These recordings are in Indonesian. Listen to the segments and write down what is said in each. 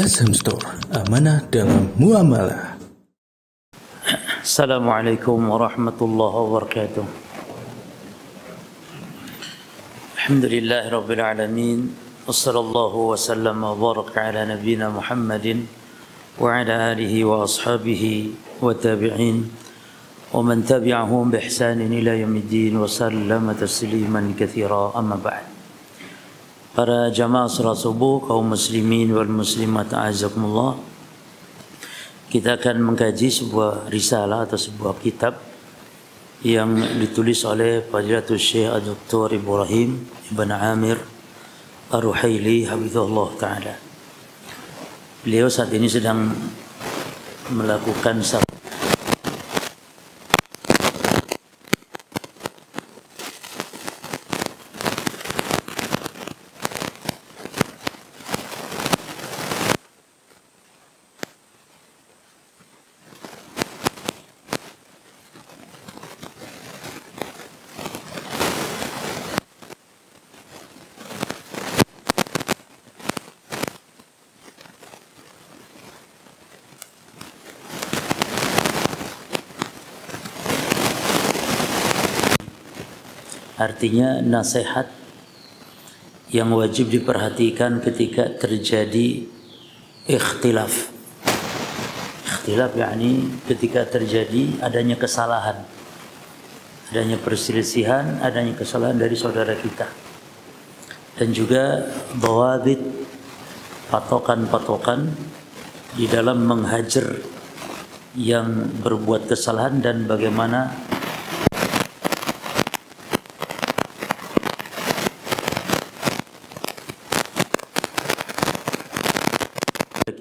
SM Store, amanah dalam muamalah. Assalamualaikum warahmatullahi wabarakatuh. Alhamdulillahi rabbil alamin. Wassallallahu wasallam wa baraka ala nabiyyina Muhammadin wa ala alihi wa ashabihi wa tabi'in wa man tabi'ahum bi ihsanin ila yaumiddin wa sallama tasliman katsira, amma ba'd. Para jamaah salat subuh kaum muslimin wal muslimat a'azakumullah, kita akan mengkaji sebuah risalah atau sebuah kitab yang ditulis oleh Fadilatul Syekh Dr. Ibrahim Ibn Amir Ar-Ruhaili hafizahullah ta'ala. Beliau saat ini sedang melakukan artinya nasihat yang wajib diperhatikan ketika terjadi ikhtilaf. Ikhtilaf yakni ketika terjadi adanya kesalahan, adanya perselisihan, adanya kesalahan dari saudara kita. Dan juga dawabit, patokan-patokan di dalam menghajar yang berbuat kesalahan dan bagaimana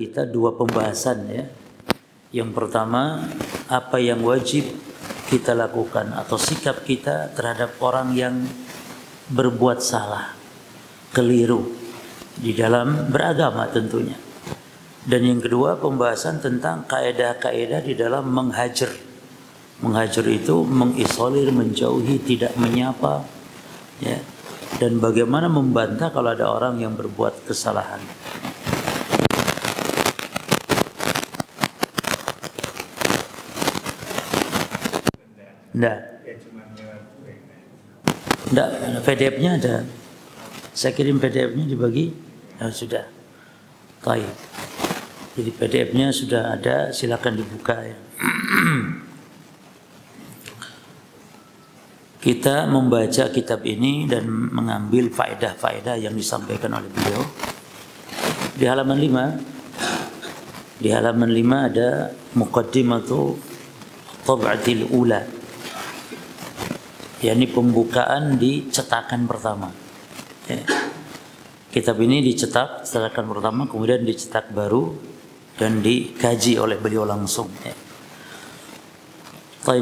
kita dua pembahasan ya. Yang pertama, apa yang wajib kita lakukan atau sikap kita terhadap orang yang berbuat salah, keliru di dalam beragama tentunya. Dan yang kedua, pembahasan tentang kaidah-kaidah di dalam menghajar. Menghajar itu mengisolir, menjauhi, tidak menyapa ya. Dan bagaimana membantah kalau ada orang yang berbuat kesalahan. Enggak, PDF-nya ada. Saya kirim PDF-nya dibagi. Sudah. Baik. Jadi PDF-nya sudah ada, silakan dibuka ya. Kita membaca kitab ini dan mengambil faedah-faedah yang disampaikan oleh beliau. Di halaman 5. Di halaman 5 ada muqaddimatu tab'atil ula. Yakni pembukaan di cetakan pertama. Ya. Kitab ini dicetak cetakan pertama, kemudian dicetak baru dan dikaji oleh beliau langsung. Ya.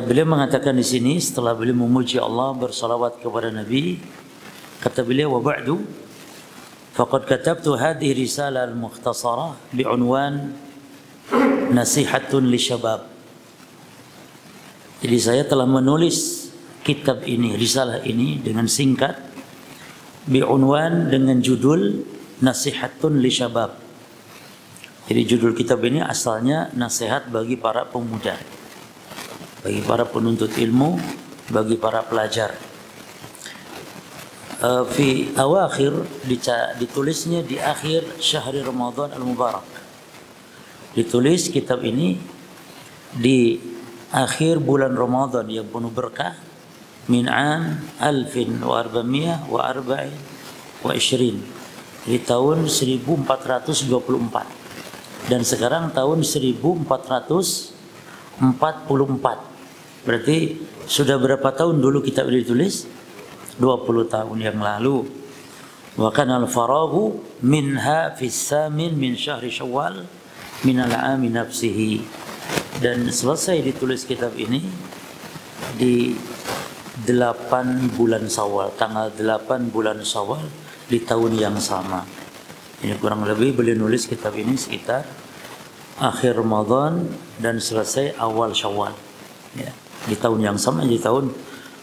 Beliau mengatakan di sini setelah beliau memuji Allah, bersalawat kepada Nabi, kata beliau, wa ba'du faqad katabtu hadhihi risalah al-mukhtasarah bi'unwan nasihatun li syabab. Jadi saya telah menulis kitab ini, risalah ini dengan singkat, bi'unwan dengan judul Nasihatun li Syabab. Jadi judul kitab ini asalnya nasihat bagi para pemuda, bagi para penuntut ilmu, bagi para pelajar. Fi awakhir, ditulisnya di akhir syahri Ramadan al-Mubarak. Ditulis kitab ini di akhir bulan Ramadan yang penuh berkah, min am 1424, di tahun 1424, dan sekarang tahun 1444. Berarti sudah berapa tahun dulu kitab ini ditulis? 20 tahun yang lalu. Wa kana al-faragu minha fi samin min syahri Syawal min al-ami nafsihi. Dan selesai ditulis kitab ini di 8 bulan Syawal, tanggal 8 bulan Syawal di tahun yang sama. Ini kurang lebih beliau nulis kitab ini sekitar akhir Ramadan dan selesai awal Syawal. Ya, di tahun yang sama, di tahun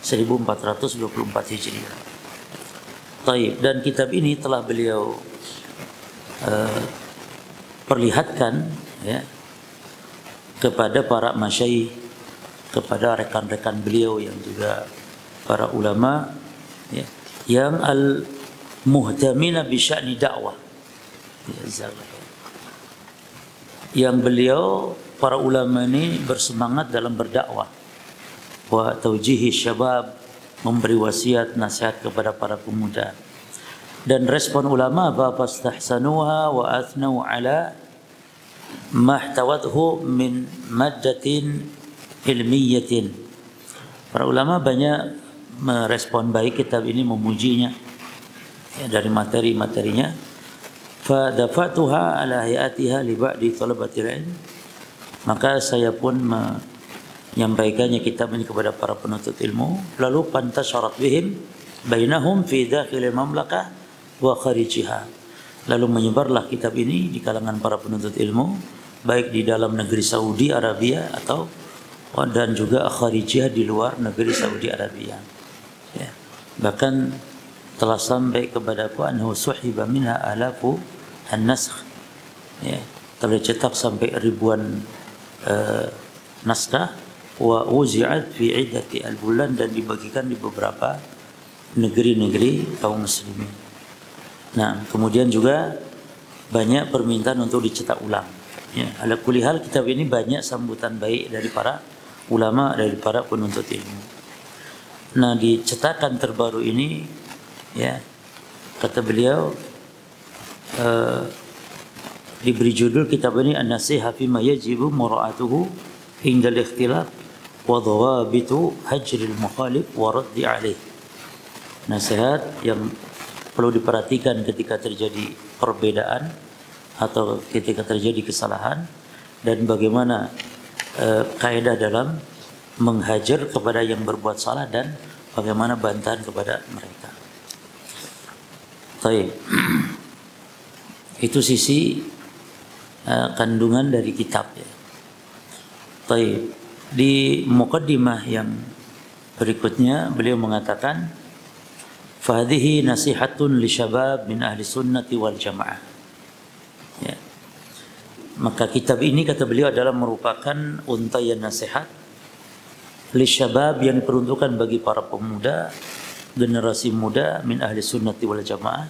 1424 Hijriah. Taib, dan kitab ini telah beliau perlihatkan ya kepada para masyayikh, kepada rekan-rekan beliau yang juga para ulama ya, yang al-muhtamina bi sya'ni dakwah. Ya, yang beliau para ulama ini bersemangat dalam berdakwah, wa taujihi syabab, memberi wasiat nasihat kepada para pemuda. Dan respon ulama apa? Fastahsanuha wa athnau ala mahtawathu min maddatin ilmiyatin. Para ulama banyak merespon baik kitab ini, memujinya ya, dari materi-materinya. Fa dafatuha ala hayatiha li ba'di talabatil ilm. Maka saya pun menyampaikannya kitab ini kepada para penuntut ilmu, lalu pantasyarat bihim bainahum fi dakhil mamlakah wa kharijiha. Lalu menyebarlah kitab ini di kalangan para penuntut ilmu, baik di dalam negeri Saudi Arabia atau dan juga kharijiyah, di luar negeri Saudi Arabia. Ya. Bahkan telah sampai kepadaku annahu suhiba minha alafu an-nasakh. Ya, telah cetak sampai ribuan naskah wa uzi'at fi iddati al-bulan, dan dibagikan di beberapa negeri-negeri kaum muslimin. Nah, kemudian juga banyak permintaan untuk dicetak ulang. Ya, ala kulli hal kitab ini banyak sambutan baik dari para ulama, dari para penuntut ilmu. Nah, di cetakan terbaru ini ya, kata beliau diberi judul kitab ini An-Nasihah fima yajibu mura'atuhu indal ikhtilaf wa dhawabitu hajril mukhalif wa raddi alaih. Nasihat yang perlu diperhatikan ketika terjadi perbedaan atau ketika terjadi kesalahan, dan bagaimana kaidah dalam menghajar kepada yang berbuat salah dan bagaimana bantahan kepada mereka. Baik. Itu sisi kandungan dari kitab ya. Baik. Di muqaddimah yang berikutnya beliau mengatakan, fahadhihi nasihatun li syabab min ahli sunnati wal jamaah. Ya. Maka kitab ini kata beliau adalah merupakan untaian nasihat li syabab yang diperuntukkan bagi para pemuda, generasi muda min ahli sunnati wal jamaah,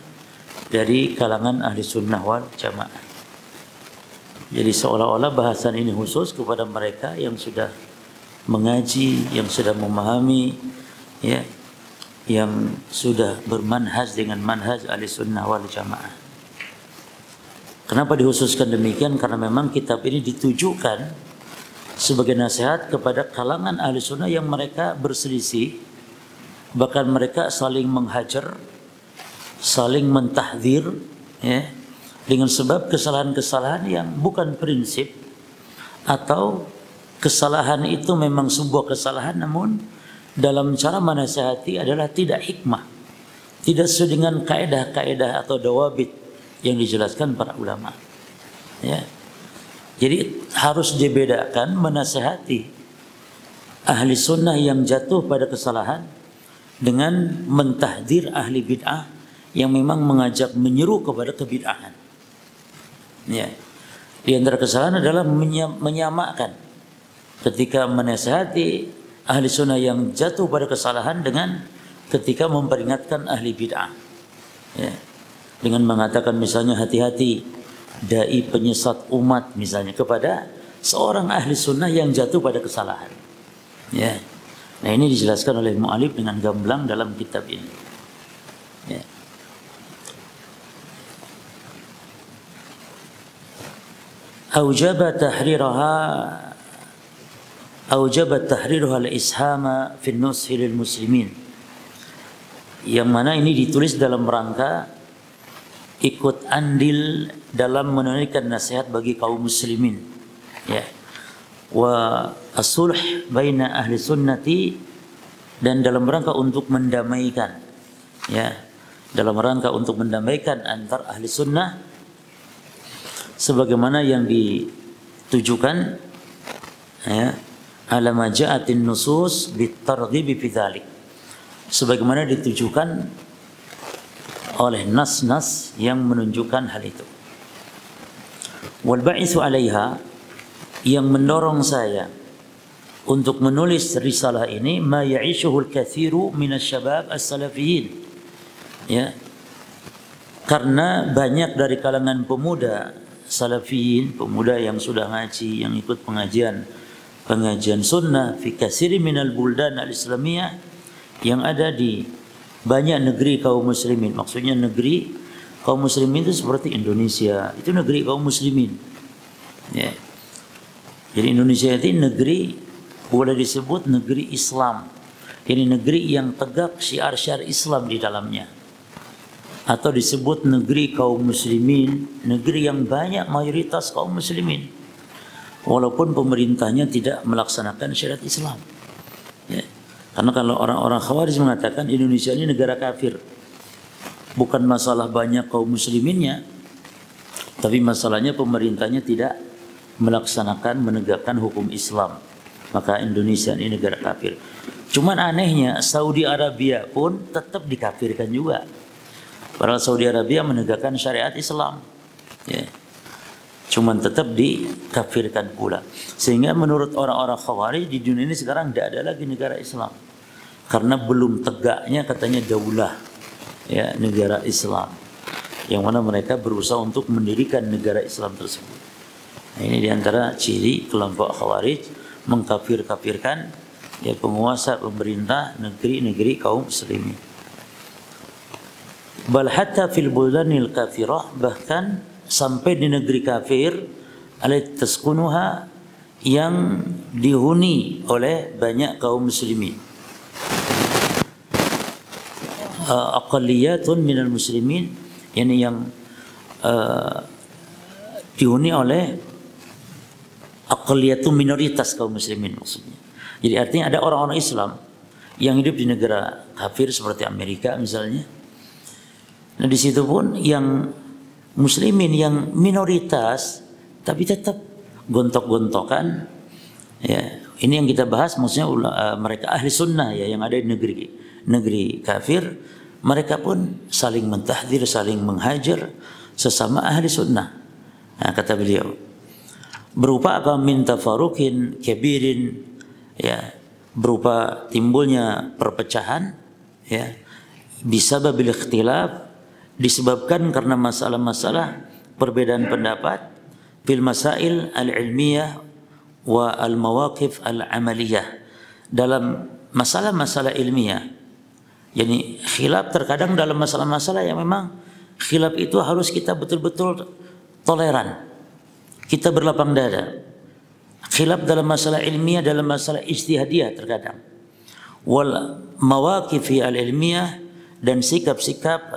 dari kalangan ahli sunnah wal jamaah. Jadi seolah-olah bahasan ini khusus kepada mereka yang sudah mengaji, yang sudah memahami ya, yang sudah bermanhaj dengan manhaj ahli sunnah wal jamaah. Kenapa dikhususkan demikian? Karena memang kitab ini ditujukan sebagai nasihat kepada kalangan ahli sunnah yang mereka berselisih, bahkan mereka saling menghajar, saling mentahdzir ya, dengan sebab kesalahan-kesalahan yang bukan prinsip, atau kesalahan itu memang sebuah kesalahan namun dalam cara menasihati adalah tidak hikmah, tidak sesuai dengan kaedah-kaedah atau dawabit yang dijelaskan para ulama. Ya. Jadi harus dibedakan menasihati ahli sunnah yang jatuh pada kesalahan dengan mentahdir ahli bid'ah yang memang mengajak menyeru kepada kebid'ahan. Ya. Di antara kesalahan adalah menyamakan ketika menasihati ahli sunnah yang jatuh pada kesalahan dengan ketika memperingatkan ahli bid'ah. Ya. Dengan mengatakan misalnya hati-hati dai penyesat umat misalnya kepada seorang ahli sunnah yang jatuh pada kesalahan. Ya. Nah, ini dijelaskan oleh mu'alif dengan gamblang dalam kitab ini. Ya. Aujaba tahriruha al-ishama fi an-nushi lil muslimin. Yang mana ini ditulis dalam rangka ikut andil dalam menunaikan nasihat bagi kaum muslimin. Ya. Wa as-sulh baina ahli sunnati, dan dalam rangka untuk mendamaikan, ya, dalam rangka untuk mendamaikan antar ahli sunnah sebagaimana yang ditujukan ya, ala maja'atin nusus bitarghibi fi dzalik, sebagaimana ditujukan oleh nas-nas yang menunjukkan hal itu. Wal ba'itsu 'alaiha, yang mendorong saya untuk menulis risalah ini, ma ya'ishuhu al-katsiru minasyabab as-salafiyyin. Ya. Karena banyak dari kalangan pemuda salafiyin, pemuda yang sudah ngaji, yang ikut pengajian sunnah fi katsiri minal buldan al-islamiyah, yang ada di banyak negeri kaum muslimin. Maksudnya negeri kaum muslimin itu seperti Indonesia, itu negeri kaum muslimin. Ya. Jadi Indonesia itu negeri, boleh disebut negeri Islam. Ini negeri yang tegak syiar-syiar Islam di dalamnya. Atau disebut negeri kaum muslimin, negeri yang banyak mayoritas kaum muslimin. Walaupun pemerintahnya tidak melaksanakan syariat Islam. Ya. Karena kalau orang-orang Khawarij mengatakan Indonesia ini negara kafir. Bukan masalah banyak kaum musliminnya, tapi masalahnya pemerintahnya tidak melaksanakan, menegakkan hukum Islam. Maka Indonesia ini negara kafir. Cuman anehnya Saudi Arabia pun tetap dikafirkan juga. Padahal Saudi Arabia menegakkan syariat Islam. Ya. Cuman tetap dikafirkan pula. Sehingga menurut orang-orang Khawarij di dunia ini sekarang tidak ada lagi negara Islam. Karena belum tegaknya katanya daulah, ya, negara Islam. Yang mana mereka berusaha untuk mendirikan negara Islam tersebut. Nah, ini diantara ciri kelompok Khawarij, mengkafir-kafirkan ya penguasa pemerintah negeri-negeri kaum muslimin. Bal hatta fil buldanil kafirah, bahkan sampai di negeri kafir, alat taskunuha, yang dihuni oleh banyak kaum muslimin. Aqalliyatun minal muslimin, yani yang dihuni oleh aqalliyatun, minoritas kaum muslimin maksudnya. Jadi artinya ada orang-orang Islam yang hidup di negara kafir seperti Amerika misalnya. Nah di situ pun yang muslimin yang minoritas tapi tetap gontok-gontokan. Ya, ini yang kita bahas maksudnya mereka ahli sunnah ya, yang ada di negeri kafir, mereka pun saling mentahdir, saling menghajar sesama ahli sunnah. Nah, kata beliau, berupa apa, min tafarukin kabirin, ya, berupa timbulnya perpecahan, ya, bisababil ikhtilaf, disebabkan karena masalah-masalah perbedaan pendapat fil masail al-ilmiyah wa al-mawaqif al-amaliyah, dalam masalah-masalah ilmiah. Yani khilaf terkadang dalam masalah-masalah yang memang khilaf itu harus kita betul-betul toleran, kita berlapang dada. Khilaf dalam masalah ilmiah, dalam masalah ijtihadiyah terkadang. Wal mawaqifi al-ilmiyah, dan sikap-sikap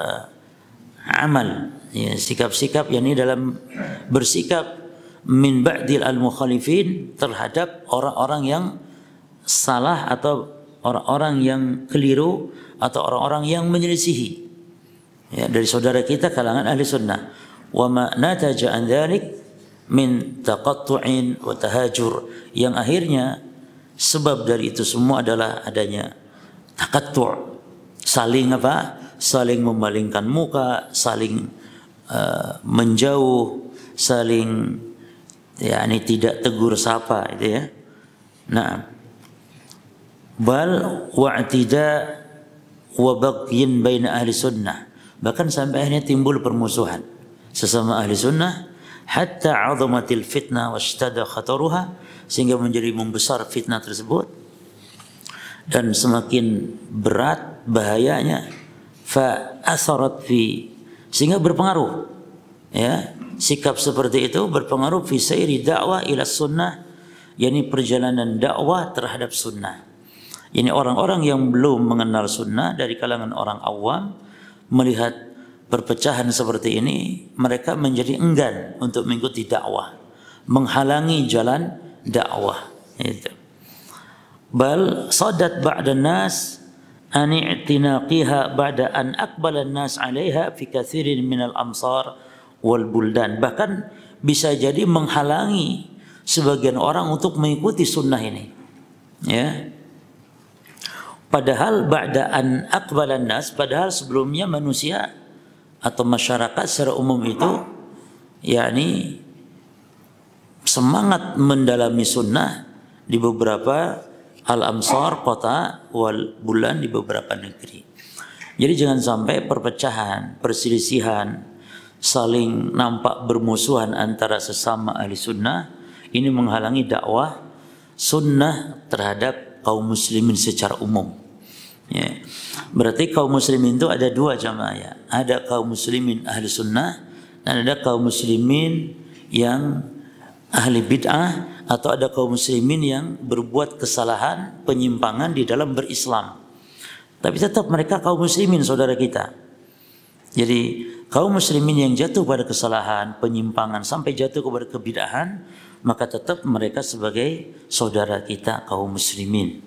amal, ya, sikap-sikap yakni dalam bersikap min ba'dil al-mukhalifin, terhadap orang-orang yang salah atau orang-orang yang keliru atau orang-orang yang menyelisihi, ya, dari saudara kita kalangan ahli sunnah. Wa ma nataja an dzalik min taqattu'in wa tahajur, yang akhirnya sebab dari itu semua adalah adanya taqattu', saling apa? Saling memalingkan muka, saling menjauh, saling yakni tidak tegur sapa, itu ya. Nah, bal wa'tida wa baghyin baina ahli sunnah, bahkan sampai akhirnya timbul permusuhan sesama ahli sunnah, hatta 'azamatil fitnah wastada khataruha, sehingga menjadi membesar fitnah tersebut dan semakin berat bahayanya. Fa asarat fi, sehingga berpengaruh, ya, sikap seperti itu berpengaruh fi sayri dakwah ila sunnah, yakni perjalanan dakwah terhadap sunnah. Ini orang-orang yang belum mengenal sunnah dari kalangan orang awam melihat perpecahan seperti ini, mereka menjadi enggan untuk mengikuti dakwah, menghalangi jalan dakwah. Itu. Bal sadat ba'da nas an i'tinaqiha ba'da an aqbala an-nas 'alaiha fi katsirin minal amsar wal buldan, bahkan bisa jadi menghalangi sebagian orang untuk mengikuti sunnah ini, ya. Padahal ba'da an aqbala an-nas, padahal sebelumnya manusia atau masyarakat secara umum itu yakni semangat mendalami sunnah di beberapa al-amsar, kota, wal bulan, di beberapa negeri. Jadi jangan sampai perpecahan, perselisihan, saling nampak bermusuhan antara sesama ahli sunnah ini menghalangi dakwah sunnah terhadap kaum muslimin secara umum. Ya. Berarti kaum muslimin itu ada dua jamaah ya. Ada kaum muslimin ahli sunnah dan ada kaum muslimin yang ahli bid'ah, atau ada kaum muslimin yang berbuat kesalahan, penyimpangan di dalam berislam. Tapi tetap mereka kaum muslimin, saudara kita. Jadi kaum muslimin yang jatuh pada kesalahan, penyimpangan sampai jatuh kepada kebid'ahan, maka tetap mereka sebagai saudara kita kaum muslimin.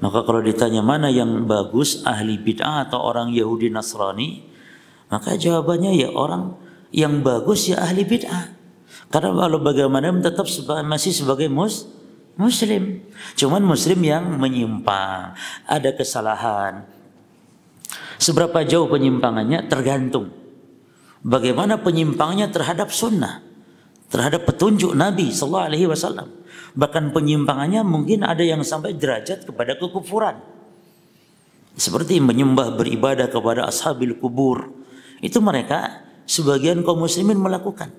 Maka kalau ditanya mana yang bagus, ahli bid'ah atau orang Yahudi Nasrani, maka jawabannya ya orang yang bagus ya ahli bid'ah. Karena kalau bagaimana tetap masih sebagai muslim. Cuman muslim yang menyimpang, ada kesalahan. Seberapa jauh penyimpangannya tergantung bagaimana penyimpangannya terhadap sunnah, terhadap petunjuk Nabi sallallahu alaihi wasallam. Bahkan penyimpangannya mungkin ada yang sampai derajat kepada kekufuran. Seperti menyembah, beribadah kepada ashabil kubur. Itu mereka sebagian kaum muslimin melakukan.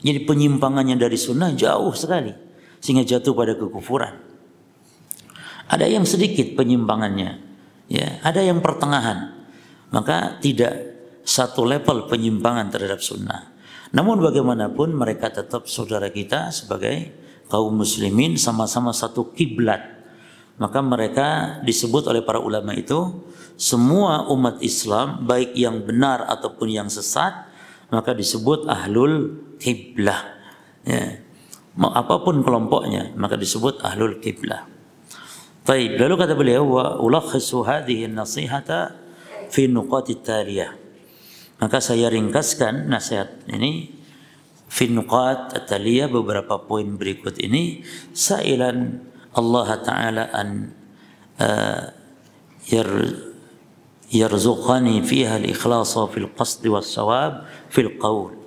Jadi penyimpangannya dari sunnah jauh sekali sehingga jatuh pada kekufuran. Ada yang sedikit penyimpangannya, ya, ada yang pertengahan. Maka tidak satu level penyimpangan terhadap sunnah. Namun bagaimanapun mereka tetap saudara kita sebagai kaum muslimin, sama-sama satu kiblat. Maka mereka disebut oleh para ulama itu semua umat Islam baik yang benar ataupun yang sesat, maka disebut ahlul kiblah. Ya. Apapun kelompoknya maka disebut ahlul kiblah. Baik, lalu kata beliau wa ulakhisu hadhihi an-nasihata fi nuqatit taliyah. Maka saya ringkaskan nasihat ini fi nuqat at-taliyah, beberapa poin berikut ini, sailan Allah Ta'ala an yarzuqani fiha al-ikhlasa fil qasd was sawab fil qaul.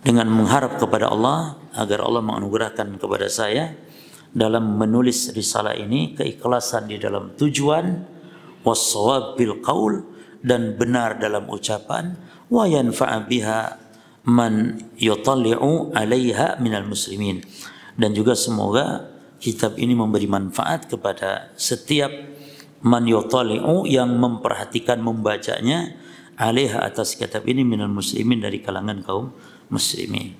Dengan mengharap kepada Allah agar Allah menganugerahkan kepada saya dalam menulis risalah ini keikhlasan di dalam tujuan, was-shawab bil qaul, dan benar dalam ucapan, wa yanfa'a biha man yutalli'u 'alaiha minal muslimin, dan juga semoga kitab ini memberi manfaat kepada setiap man yutalli'u yang memperhatikan membacanya, 'alaiha atas kitab ini minal muslimin dari kalangan kaum muslimin.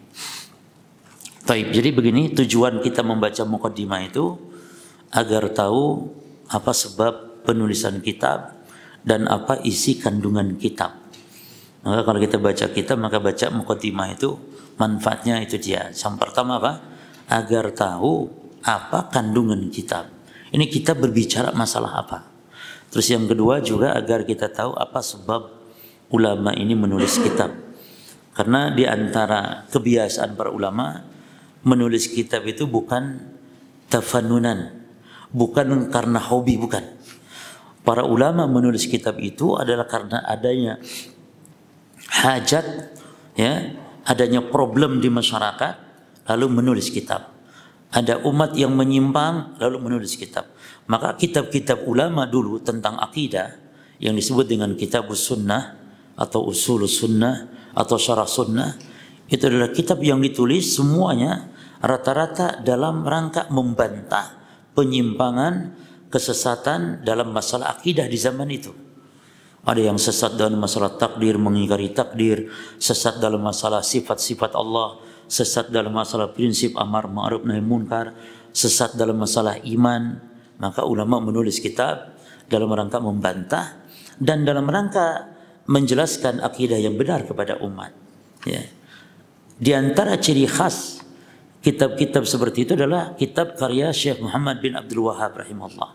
Baik, jadi begini tujuan kita membaca muqaddimah itu agar tahu apa sebab penulisan kitab dan apa isi kandungan kitab. Maka kalau kita baca kitab maka baca muqaddimah itu manfaatnya itu dia. Yang pertama apa? Agar tahu apa kandungan kitab. Ini kitab berbicara masalah apa. Terus yang kedua juga agar kita tahu apa sebab ulama ini menulis kitab. Karena di antara kebiasaan para ulama menulis kitab itu bukan tafannunan, bukan karena hobi, bukan. Para ulama menulis kitab itu adalah karena adanya hajat, ya, adanya problem di masyarakat, lalu menulis kitab. Ada umat yang menyimpang, lalu menulis kitab. Maka kitab-kitab ulama dulu tentang akidah yang disebut dengan kitabus sunnah atau usulus sunnah atau syarah sunnah, itu adalah kitab yang ditulis semuanya rata-rata dalam rangka membantah penyimpangan, kesesatan dalam masalah akidah di zaman itu. Ada yang sesat dalam masalah takdir, mengingkari takdir, sesat dalam masalah sifat-sifat Allah, sesat dalam masalah prinsip amar ma'ruf nahi munkar, sesat dalam masalah iman. Maka ulama menulis kitab dalam rangka membantah dan dalam rangka menjelaskan akidah yang benar kepada umat. Ya. Di antara ciri khas kitab-kitab seperti itu adalah kitab karya Syekh Muhammad bin Abdul Wahhab rahimahullah.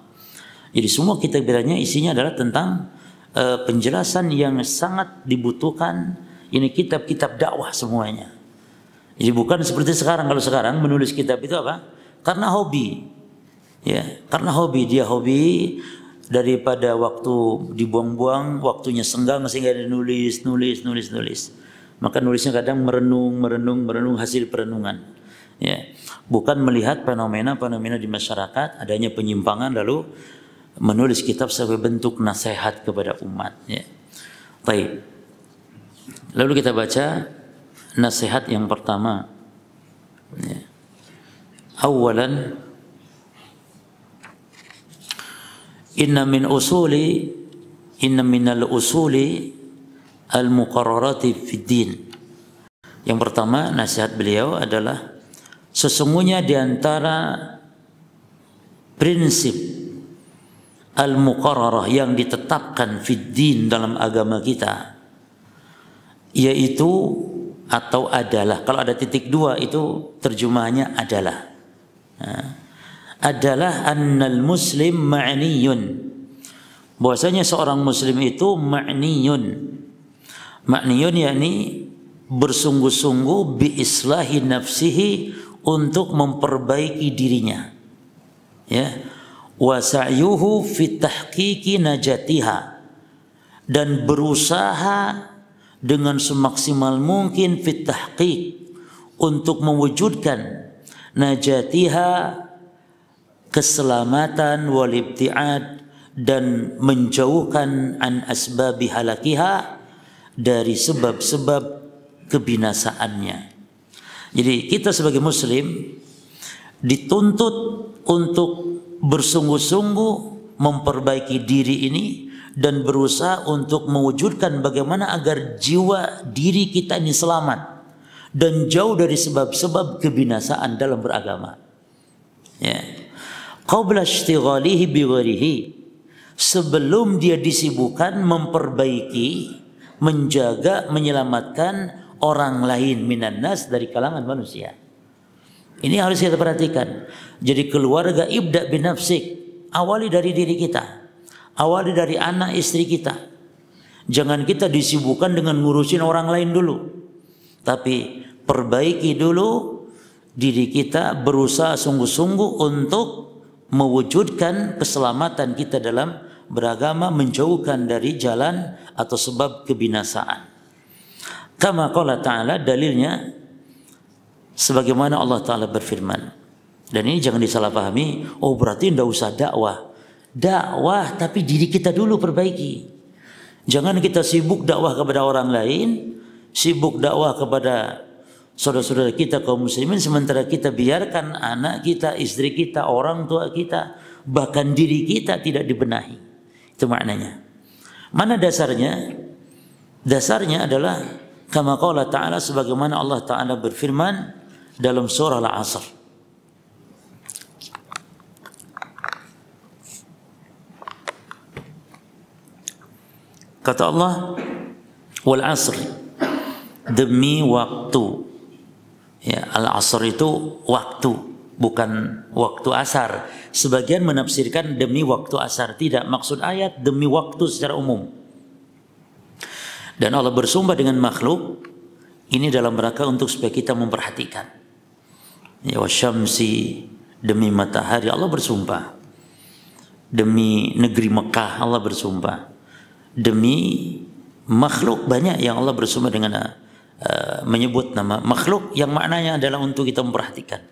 Jadi semua kitab-kitabnya isinya adalah tentang penjelasan yang sangat dibutuhkan. Ini kitab-kitab dakwah semuanya. Jadi bukan seperti sekarang. Kalau sekarang menulis kitab itu apa? Karena hobi. Ya, karena hobi, dia hobi daripada waktu dibuang-buang, waktunya senggang sehingga dia nulis. Maka nulisnya kadang merenung hasil perenungan. Ya, bukan melihat fenomena-fenomena di masyarakat, adanya penyimpangan lalu menulis kitab sebagai bentuk nasihat kepada umat. Ya. Baik. Lalu kita baca nasihat yang pertama. Ya. Awalan, inna minal usuli al-muqarrarati fid din. Yang pertama, nasihat beliau adalah sesungguhnya di antara prinsip al-muqarrarah yang ditetapkan fid din dalam agama kita, yaitu atau adalah, kalau ada titik dua itu terjemahannya adalah. Adalah annal muslim ma'niyun, bahwasanya seorang muslim itu ma'niyun yakni bersungguh-sungguh bi islahi nafsihi, untuk memperbaiki dirinya, ya, wa sa'yuhu fi tahqiqi najatiha, dan berusaha dengan semaksimal mungkin fi tahqiq, untuk mewujudkan najatiha, keselamatan, wal ibtiad, dan menjauhkan an asbabi halakiha, dari sebab-sebab kebinasaannya. Jadi kita sebagai muslim dituntut untuk bersungguh-sungguh memperbaiki diri ini dan berusaha untuk mewujudkan bagaimana agar jiwa diri kita ini selamat dan jauh dari sebab-sebab kebinasaan dalam beragama. Ya. Qabla ishtighalihi bi ghairihi, sebelum dia disibukkan memperbaiki, menjaga, menyelamatkan orang lain minan nas, dari kalangan manusia. Ini harus kita perhatikan. Jadi keluarga, ibda bin nafsik, awali dari diri kita, awali dari anak istri kita. Jangan kita disibukkan dengan ngurusin orang lain dulu, tapi perbaiki dulu diri kita, berusaha sungguh-sungguh untuk mewujudkan keselamatan kita dalam beragama, menjauhkan dari jalan atau sebab kebinasaan. Kama qala ta'ala, dalilnya sebagaimana Allah Ta'ala berfirman. Dan ini jangan disalahpahami, oh berarti tidak usah dakwah. Dakwah, tapi diri kita dulu perbaiki. Jangan kita sibuk dakwah kepada orang lain, sibuk dakwah kepada saudara-saudara kita kaum muslimin, sementara kita biarkan anak kita, istri kita, orang tua kita, bahkan diri kita tidak dibenahi. Itu maknanya. Mana dasarnya? Dasarnya adalah kama qala ta'ala, sebagaimana Allah Ta'ala berfirman dalam surah Al-Asr. Kata Allah, wal asr, demi waktu. Ya, al-asr itu waktu, bukan waktu asar. Sebagian menafsirkan demi waktu asar. Tidak, maksud ayat demi waktu secara umum. Dan Allah bersumpah dengan makhluk ini dalam rangka untuk supaya kita memperhatikan. Ya, wasyamsi, demi matahari Allah bersumpah. Demi negeri Mekah Allah bersumpah. Demi makhluk banyak yang Allah bersumpah dengan menyebut nama makhluk yang maknanya adalah untuk kita memperhatikan,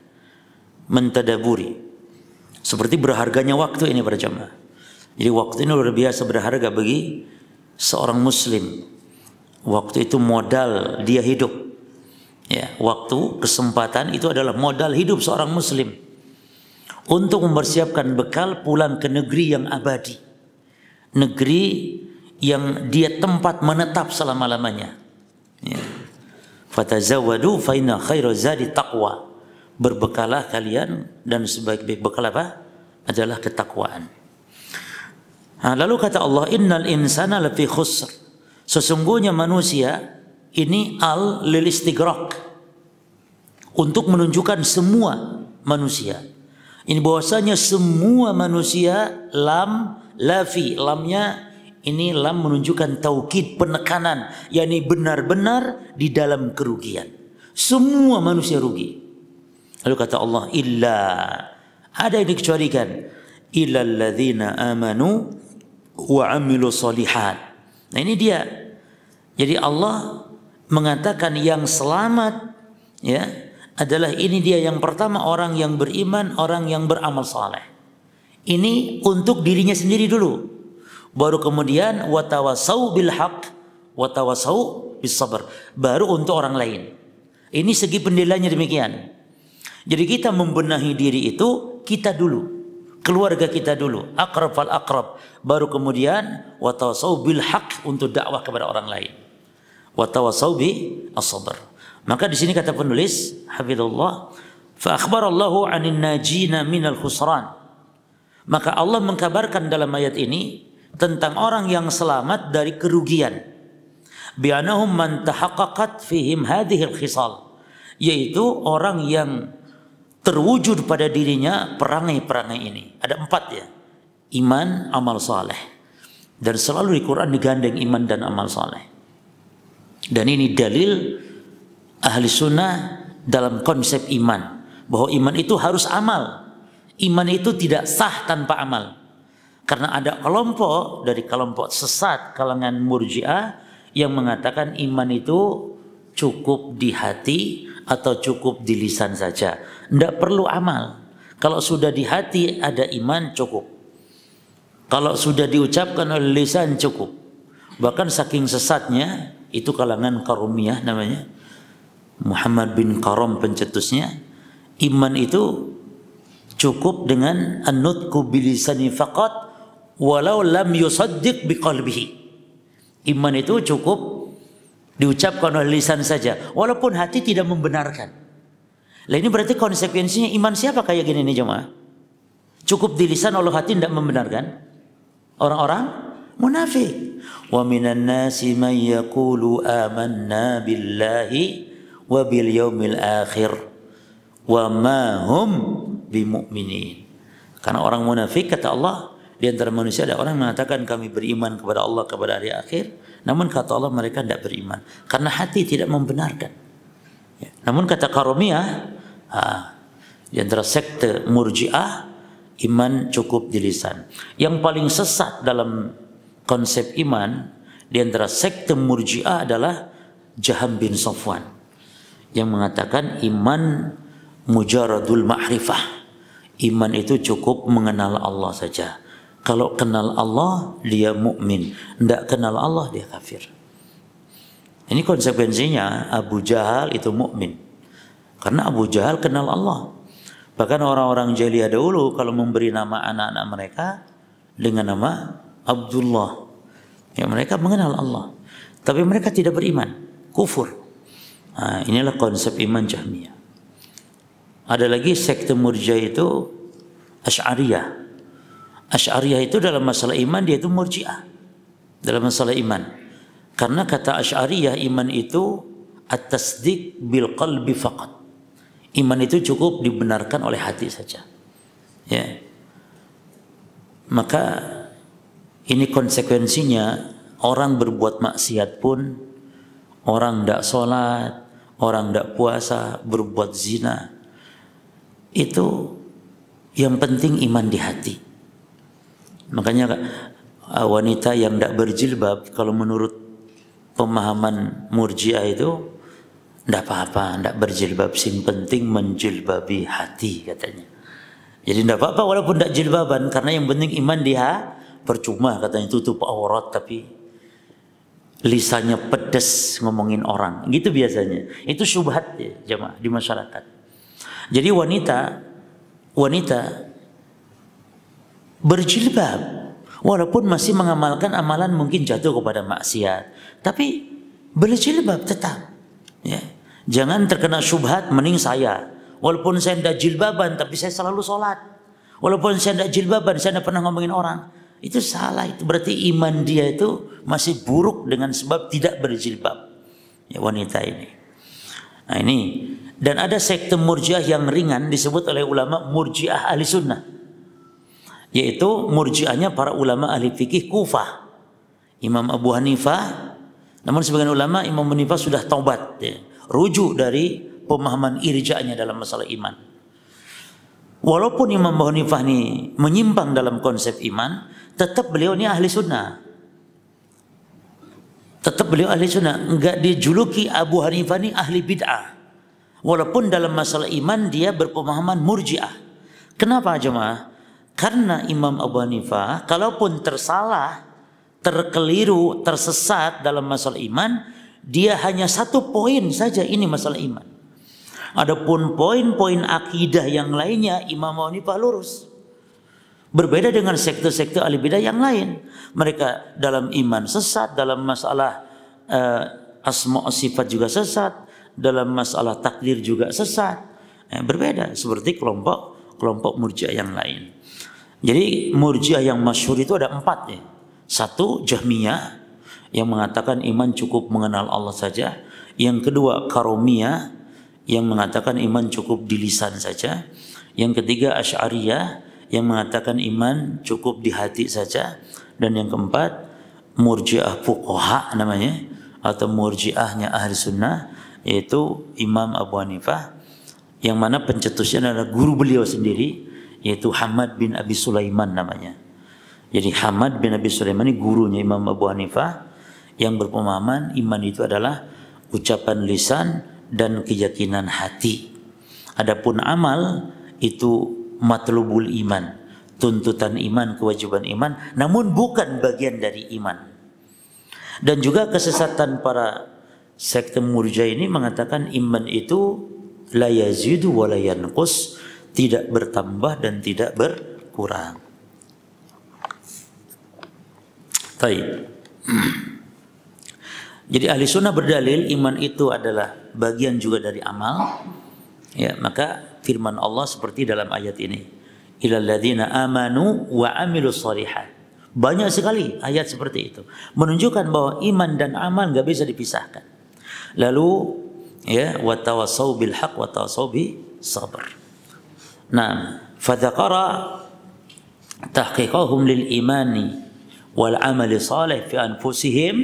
mentadaburi. Seperti berharganya waktu ini para jamaah. Jadi waktu ini luar biasa berharga bagi seorang muslim. Waktu itu modal dia hidup. Ya, waktu, kesempatan itu adalah modal hidup seorang muslim untuk mempersiapkan bekal pulang ke negeri yang abadi, negeri yang dia tempat menetap selama-lamanya. Ya. Fatazawwadu fa inna khairu zadi taqwa. Berbekalah kalian, dan sebaik-baik bekal apa? Adalah ketakwaan. Nah, lalu kata Allah, innal insana lafi khusr. Sesungguhnya manusia ini al lil istighraq, untuk menunjukkan semua manusia. Ini bahwasanya semua manusia, lam lafi, lamnya ini lam menunjukkan taukid, penekanan, yakni benar-benar di dalam kerugian. Semua manusia rugi. Lalu kata Allah, illa, ada yang dikecualikan, illal ladzina amanu wa amilu sholihat. Nah ini dia. Jadi Allah mengatakan yang selamat ya adalah ini dia yang pertama orang yang beriman, orang yang beramal saleh. Ini untuk dirinya sendiri dulu. Baru kemudian watawasau bil haq, watawasau bis sabr. Baru untuk orang lain. Ini segi penilaiannya demikian. Jadi kita membenahi diri itu kita dulu, keluarga kita dulu, aqrab fal aqrab. Baru kemudian watawasau bil haq untuk dakwah kepada orang lain. Watawasau bi as-sabr. Maka di sini kata penulis, hafizallah, fa akhbarallahu 'anil najina minal khusran. Maka Allah mengkabarkan dalam ayat ini tentang orang yang selamat dari kerugian. Bi'annahum man tahaqqaqat fihim hadhil khisal, yaitu orang yang terwujud pada dirinya perangai-perangai ini. Ada 4 ya. Iman, amal saleh. Dan selalu di Quran digandeng iman dan amal saleh. Dan ini dalil ahli sunnah dalam konsep iman, bahwa iman itu harus amal. Iman itu tidak sah tanpa amal. Karena ada kelompok dari kelompok sesat kalangan Murji'ah yang mengatakan iman itu cukup di hati atau cukup di lisan saja, tidak perlu amal. Kalau sudah di hati ada iman cukup. Kalau sudah diucapkan oleh lisan cukup. Bahkan saking sesatnya itu kalangan Karumiyah namanya, Muhammad bin Karom pencetusnya, iman itu cukup dengan an-nutqu bilisani faqat walau lam yusaddiq biqalbihi. Iman itu cukup diucapkan oleh lisan saja walaupun hati tidak membenarkan. Lah ini berarti konsekuensinya iman siapa kayak gini nih jemaah? Cukup di lisan oleh hati tidak membenarkan? Orang-orang munafik. Wa minan nasi man yaqulu amanna billahi wa bil yaumil akhir wa ma hum bimu'minin. Karena orang munafik, kata Allah, di antara manusia ada orang mengatakan kami beriman kepada Allah, kepada hari akhir, namun kata Allah mereka tidak beriman karena hati tidak membenarkan. Ya. Namun kata Karomiyah, di antara sekte Murji'ah, iman cukup di lisan. Yang paling sesat dalam konsep iman di antara sekte Murji'ah adalah Jaham bin Safwan yang mengatakan iman mujaradul ma'rifah. Iman itu cukup mengenal Allah saja. Kalau kenal Allah dia mukmin, tidak kenal Allah dia kafir. Ini konsekuensinya Abu Jahal itu mukmin karena Abu Jahal kenal Allah. Bahkan orang-orang jahiliyah dahulu kalau memberi nama anak-anak mereka dengan nama Abdullah, ya mereka mengenal Allah, tapi mereka tidak beriman, kufur. Nah, inilah konsep iman Jahmiyah. Ada lagi sekte Murji'ah itu Asy'ariyah. Asy'ariyah itu dalam masalah iman dia itu Murji'ah dalam masalah iman. Karena kata Asy'ariyah iman itu at-tasdiq bil qalbi faqat. Iman itu cukup dibenarkan oleh hati saja. Ya. Maka ini konsekuensinya orang berbuat maksiat pun, orang tidak sholat, orang tidak puasa, berbuat zina, itu yang penting iman di hati. Makanya wanita yang tidak berjilbab kalau menurut pemahaman Murji'ah itu tidak apa-apa, tidak berjilbab, sing penting menjilbabi hati katanya. Jadi tidak apa-apa walaupun tidak jilbaban, karena yang penting iman dia. Percuma katanya tutup aurat tapi lisannya pedes ngomongin orang, gitu biasanya. Itu syubhat ya jemaah di masyarakat. Jadi wanita berjilbab walaupun masih mengamalkan amalan mungkin jatuh kepada maksiat, tapi berjilbab tetap. Ya. Jangan terkena syubhat, mending saya walaupun saya tidak jilbaban tapi saya selalu sholat. Walaupun saya tidak jilbaban, saya tidak pernah ngomongin orang. Itu salah, itu berarti iman dia itu masih buruk dengan sebab tidak berjilbab. Ya, wanita ini. Nah ini, dan ada sekte Murji'ah yang ringan disebut oleh ulama Murji'ah ahli sunnah. Yaitu Murji'ahnya para ulama ahli fikih Kufah. Imam Abu Hanifah, namun sebagian ulama Imam Abu Hanifah sudah taubat, ya, rujuk dari pemahaman irja'nya dalam masalah iman. Walaupun Imam Abu Hanifah ini menyimpang dalam konsep iman, tetap beliau ini ahli sunnah. tetap beliau ahli sunnah, enggak dijuluki Abu Hanifah ini ahli bid'ah. Walaupun dalam masalah iman dia berpemahaman murji'ah. Kenapa jemaah? Karena Imam Abu Hanifah kalaupun tersalah, terkeliru, tersesat dalam masalah iman, dia hanya satu poin saja, ini masalah iman. Adapun poin-poin akidah yang lainnya Imam Abu Hanifah lurus. Berbeda dengan sekte-sekte ahli bidah yang lain. Mereka dalam iman sesat, dalam masalah asma sifat juga sesat, dalam masalah takdir juga sesat. Berbeda seperti kelompok Murji'ah yang lain. Jadi Murji'ah yang masyhur itu ada 4 ya. 1 Jahmiyah yang mengatakan iman cukup mengenal Allah saja. Yang kedua Karomiyah yang mengatakan iman cukup di lisan saja. Yang ketiga Asy'ariyah yang mengatakan iman cukup di hati saja. Dan yang keempat Murji'ah fuqaha namanya, atau Murji'ahnya ahli sunnah, yaitu Imam Abu Hanifah, yang mana pencetusnya adalah guru beliau sendiri, yaitu Hamad bin Abi Sulaiman namanya. Jadi Hamad bin Abi Sulaiman ini gurunya Imam Abu Hanifah yang berpemahaman iman itu adalah ucapan lisan dan keyakinan hati. Adapun amal itu matlubul iman, tuntutan iman, kewajiban iman, namun bukan bagian dari iman. Dan juga kesesatan para sekte Murji'ah ini mengatakan iman itu la yazidu wa la yanqus, tidak bertambah dan tidak berkurang. Baik. Jadi ahli sunnah berdalil iman itu adalah bagian juga dari amal. Ya, maka firman Allah seperti dalam ayat ini, ilal ladzina amanu wa amilus shalihat. Banyak sekali ayat seperti itu menunjukkan bahwa iman dan amal enggak bisa dipisahkan. Lalu ya, wa tawassau bil haq wa tawassau bis sabr. Nah, fadzakara tahqiqahum lil imani wal amali salih fi anfusihim,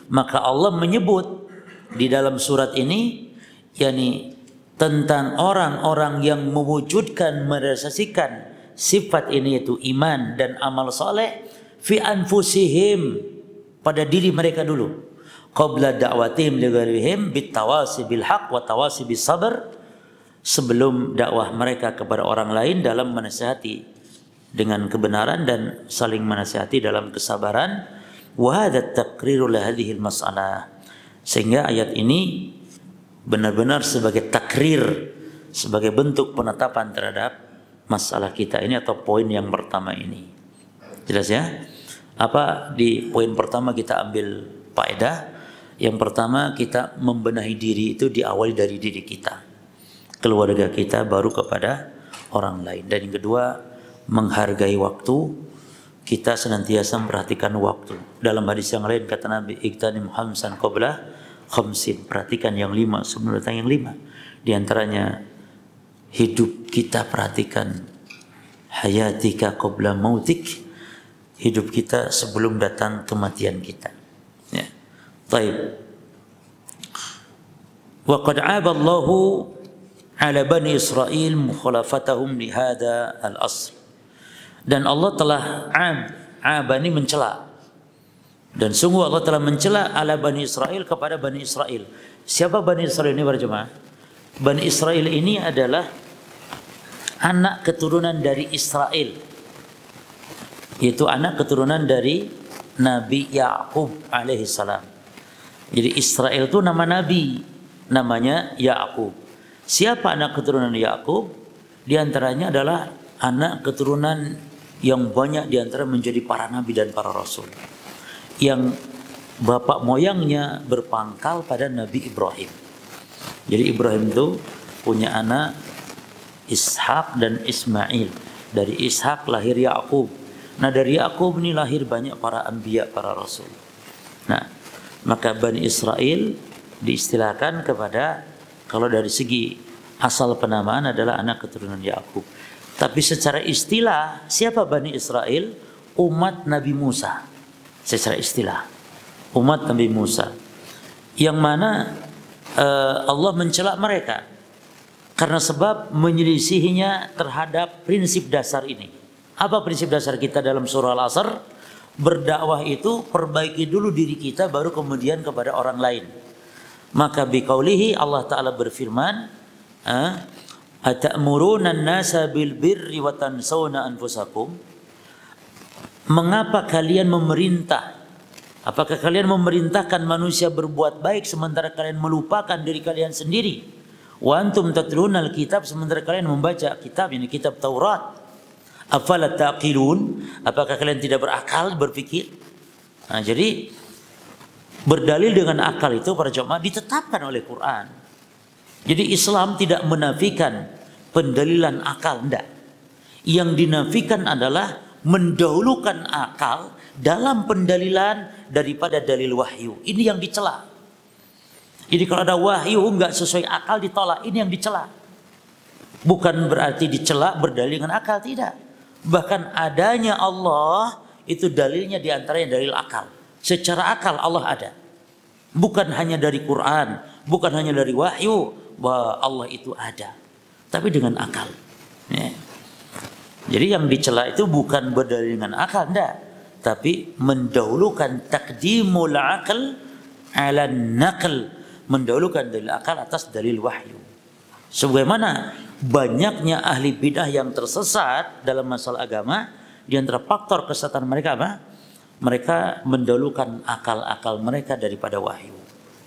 maka Allah menyebut di dalam surat ini yakni tentang orang-orang yang mewujudkan, merealisasikan sifat ini, yaitu iman dan amal saleh fi anfusihim, pada diri mereka dulu, qabla da'watihim li ghairihim bitawasi bil haq wa tawasi bis sabr, sebelum dakwah mereka kepada orang lain dalam menasihati dengan kebenaran dan saling menasihati dalam kesabaran. Wa hadha taqriru li hadhihi al-mas'alah, sehingga ayat ini benar-benar sebagai takrir, sebagai bentuk penetapan terhadap masalah kita ini atau poin yang pertama ini. Jelas ya? Apa di poin pertama kita ambil faedah? Yang pertama, kita membenahi diri itu diawali dari diri kita, keluarga kita, baru kepada orang lain. Dan yang kedua, menghargai waktu. Kita senantiasa memperhatikan waktu. Dalam hadis yang lain kata Nabi, Iqtanim khamsan qabla khamsin, perhatikan yang 5 sebelum datang yang 5. Di antaranya hidup kita perhatikan, hayatika qabla mautik, hidup kita sebelum datang kematian kita. Ya. Baik. Wa qad 'aba Allahu 'ala bani Israil mukhalafatahum li hadha al-asl. Dan Allah telah abani mencela. Dan sungguh Allah telah mencela ala Bani Israel, kepada Bani Israel. Siapa Bani Israel ini para jemaah? Bani Israel ini adalah anak keturunan dari Israel, yaitu anak keturunan dari Nabi Ya'qub alaihissalam. Jadi Israel itu nama Nabi, namanya Ya'qub. Siapa anak keturunan Ya'qub? Di antaranya adalah anak keturunan yang banyak, di antara menjadi para nabi dan para rasul, yang bapak moyangnya berpangkal pada Nabi Ibrahim. Jadi Ibrahim itu punya anak Ishak dan Ismail. Dari Ishak lahir Ya'qub. Nah, dari Ya'qub ini lahir banyak para anbiya, para rasul. Nah, maka Bani Israel diistilahkan kepada, kalau dari segi asal penamaan adalah anak keturunan Ya'qub. Tapi secara istilah, siapa Bani Israel? Umat Nabi Musa. Secara istilah, umat Nabi Musa, yang mana Allah mencela mereka karena sebab menyelisihinya terhadap prinsip dasar ini. Apa prinsip dasar kita dalam surah Al-Asr? Berdakwah itu perbaiki dulu diri kita baru kemudian kepada orang lain. Maka biqaulihi Allah Ta'ala berfirman, atamuruna an-nasa bil birri wa tansawna anfusakum. Mengapa kalian memerintah? Apakah kalian memerintahkan manusia berbuat baik sementara kalian melupakan diri kalian sendiri? Wa antum tatlunal kitab, sementara kalian membaca kitab, ini kitab Taurat. Afala taqilun, apakah kalian tidak berakal, berpikir? Nah, jadi berdalil dengan akal itu para jemaah ditetapkan oleh Quran. Jadi Islam tidak menafikan pendalilan akal, enggak. Yang dinafikan adalah mendahulukan akal dalam pendalilan daripada dalil wahyu. Ini yang dicela. Jadi kalau ada wahyu enggak sesuai akal ditolak, ini yang dicela. Bukan berarti dicela berdalil dengan akal, tidak. Bahkan adanya Allah itu dalilnya diantaranya dalil akal. Secara akal Allah ada. Bukan hanya dari Quran, bukan hanya dari wahyu bahwa Allah itu ada, tapi dengan akal. Ya. Jadi yang dicela itu bukan berdalil dengan akal, enggak, tapi mendahulukan taqdimul akal ala naql, mendahulukan dalil akal atas dalil wahyu. Sebagaimana banyaknya ahli bidah yang tersesat dalam masalah agama, di antara faktor kesesatan mereka apa? Mereka mendahulukan akal-akal mereka daripada wahyu.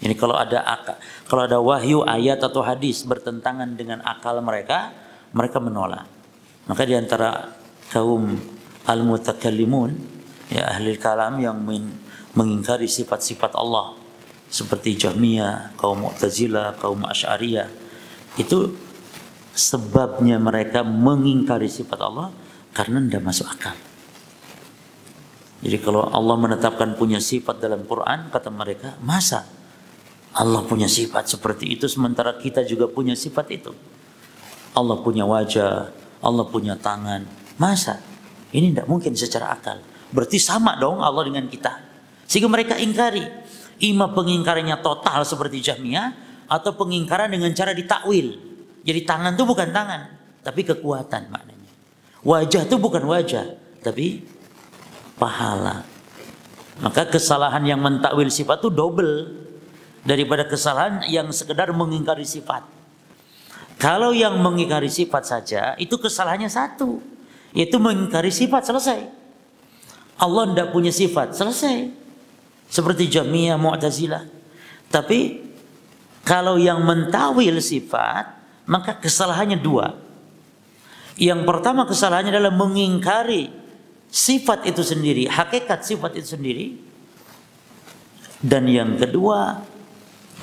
Ini kalau ada wahyu ayat atau hadis bertentangan dengan akal mereka, mereka menolak. Maka di antara kaum al-mutakallimun, ya ahli kalam yang mengingkari sifat-sifat Allah seperti Jahmiyah, kaum Mu'tazilah, kaum Asy'ariyah, itu sebabnya mereka mengingkari sifat Allah karena tidak masuk akal. Jadi kalau Allah menetapkan punya sifat dalam Quran, kata mereka, masa Allah punya sifat seperti itu sementara kita juga punya sifat itu? Allah punya wajah, Allah punya tangan, masa? Ini tidak mungkin secara akal. Berarti sama dong Allah dengan kita. Sehingga mereka ingkari. Ima pengingkarannya total seperti Jahmiyah, atau pengingkaran dengan cara ditakwil. Jadi tangan itu bukan tangan, tapi kekuatan maknanya. Wajah itu bukan wajah, tapi pahala. Maka kesalahan yang mentakwil sifat itu double daripada kesalahan yang sekedar mengingkari sifat. Kalau yang mengingkari sifat saja, itu kesalahannya satu, yaitu mengingkari sifat, selesai. Allah tidak punya sifat, selesai. Seperti Jahmiyah, Mu'tazilah. Tapi kalau yang mentawil sifat, maka kesalahannya dua. Yang pertama kesalahannya adalah mengingkari sifat itu sendiri, hakikat sifat itu sendiri. Dan yang kedua,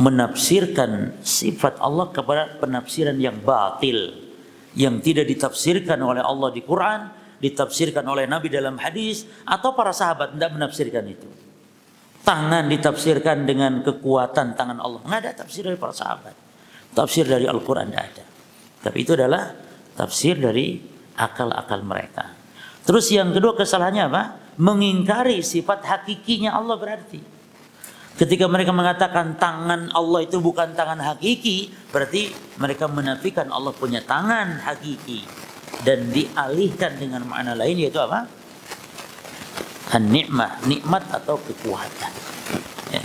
menafsirkan sifat Allah kepada penafsiran yang batil, yang tidak ditafsirkan oleh Allah di Quran, ditafsirkan oleh Nabi dalam hadis, atau para sahabat tidak menafsirkan itu. Tangan ditafsirkan dengan kekuatan tangan Allah. Nggak ada tafsir dari para sahabat. Tafsir dari Al-Quran tidak ada. Tapi itu adalah tafsir dari akal-akal mereka. Terus yang kedua kesalahannya apa? Mengingkari sifat hakikinya Allah berarti. Ketika mereka mengatakan tangan Allah itu bukan tangan hakiki, berarti mereka menafikan Allah punya tangan hakiki. Dan dialihkan dengan makna lain, yaitu apa? An-ni'mah, nikmat atau kekuatan. Ya.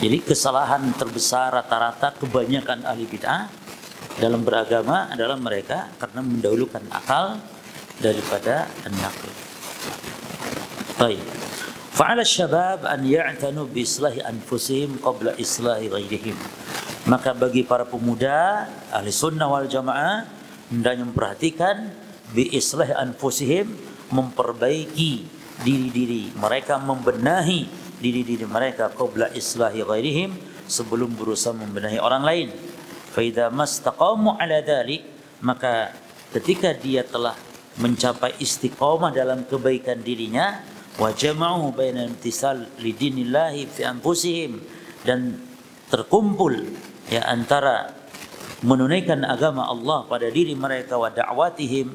Jadi kesalahan terbesar rata-rata kebanyakan ahli bid'ah dalam beragama adalah mereka karena mendahulukan akal daripada an-naql. Baik. Fa'ala syabab an ya'tanu bi islahi anfusihim qabla islahi ghairihim. Maka bagi para pemuda ahli sunnah wal jamaah hendaknya memperhatikan bi islahi anfusihim, memperbaiki diri-diri mereka, membenahi diri-diri mereka qabla islahi ghairihim, sebelum berusaha membenahi orang lain. Fa idza mastaqamu ala dzalik, maka ketika dia telah mencapai istiqamah dalam kebaikan dirinya, wa jama'u baina imtisal lidinillahi fi anfusihim, dan terkumpul ya antara menunaikan agama Allah pada diri mereka, wa da'watihim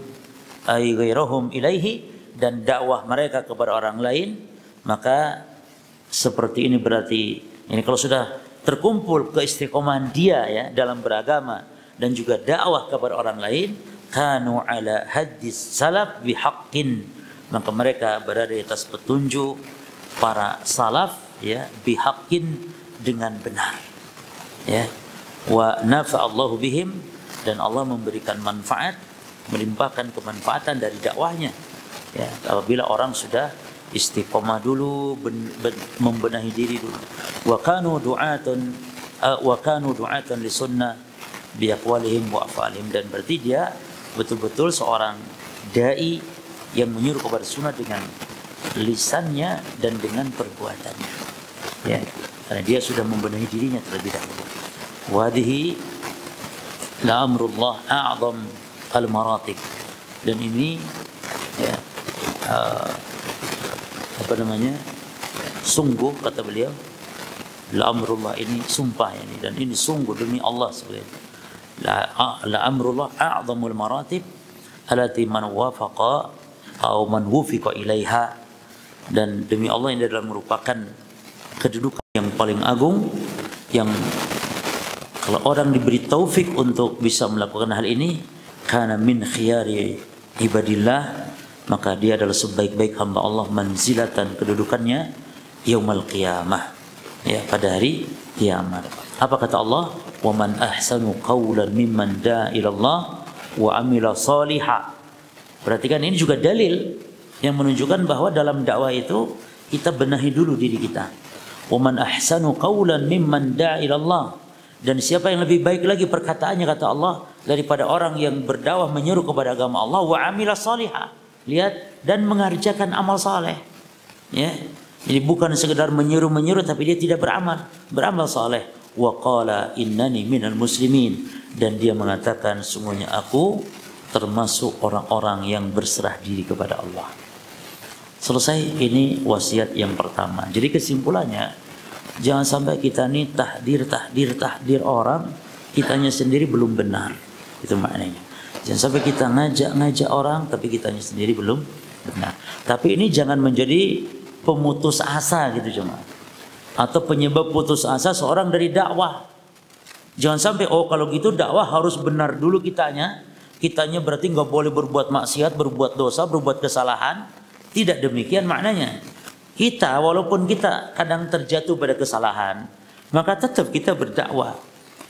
ay ghairahum ilaihi, dan dakwah mereka kepada orang lain, maka seperti ini berarti ini kalau sudah terkumpul keistiqomahan dia ya dalam beragama dan juga dakwah kepada orang lain, kanu ala hadis salaf bihaqqin, maka mereka berada di atas petunjuk para salaf, ya, bihaqqin, dengan benar, ya. Wa nafa'allahu bihim, dan Allah memberikan manfaat, melimpahkan kemanfaatan dari dakwahnya, ya, apabila orang sudah istiqomah dulu, membenahi diri dulu. Wa kanu du'atan li sunnah bi aqwalihim wa af'alihim, dan berarti dia betul-betul seorang dai yang menyuruh kepada sunnah dengan lisannya dan dengan perbuatannya, ya, karena dia sudah membenahi dirinya terlebih dahulu. Wadihi la amrullah a'zam al-maratib, dan ini, ya, sungguh, kata beliau, la amrullah, ini sumpah ini, dan ini sungguh demi Allah sebenarnya. La amrullah a'zamul maratib allati man wafaqa atau man wufiqa ilaiha, dan demi Allah ini adalah merupakan kedudukan yang paling agung, yang kalau orang diberi taufik untuk bisa melakukan hal ini, kana min khiyari ibadillah, maka dia adalah sebaik-baik hamba Allah, manzilatan, kedudukannya, yaumal qiyamah, ya, pada hari kiamat. Apa kata Allah? Wa man ahsanu qawlan mimman da'a ila Allah wa amila salihah. Perhatikan, ini juga dalil yang menunjukkan bahwa dalam dakwah itu kita benahi dulu diri kita. Wa man ahsanu qawlan mimman da'a ila Allah, dan siapa yang lebih baik lagi perkataannya, kata Allah, daripada orang yang berdakwah menyeru kepada agama Allah, wa amila salihah, lihat, dan mengerjakan amal saleh, ya. Jadi bukan sekedar menyeru-menyeru tapi dia tidak beramal saleh. Wa qala innani minal muslimin, dan dia mengatakan sungguhnya aku termasuk orang-orang yang berserah diri kepada Allah. Selesai, ini wasiat yang pertama. Jadi kesimpulannya, jangan sampai kita nih tahdir orang, kitanya sendiri belum benar. Itu maknanya. Jangan sampai kita ngajak orang tapi kitanya sendiri belum benar. Tapi ini jangan menjadi pemutus asa gitu cuma, atau penyebab putus asa seorang dari dakwah. Jangan sampai, oh kalau gitu dakwah harus benar dulu kitanya berarti nggak boleh berbuat maksiat, berbuat dosa, berbuat kesalahan. Tidak demikian maknanya. Kita walaupun kita kadang terjatuh pada kesalahan, maka tetap kita berdakwah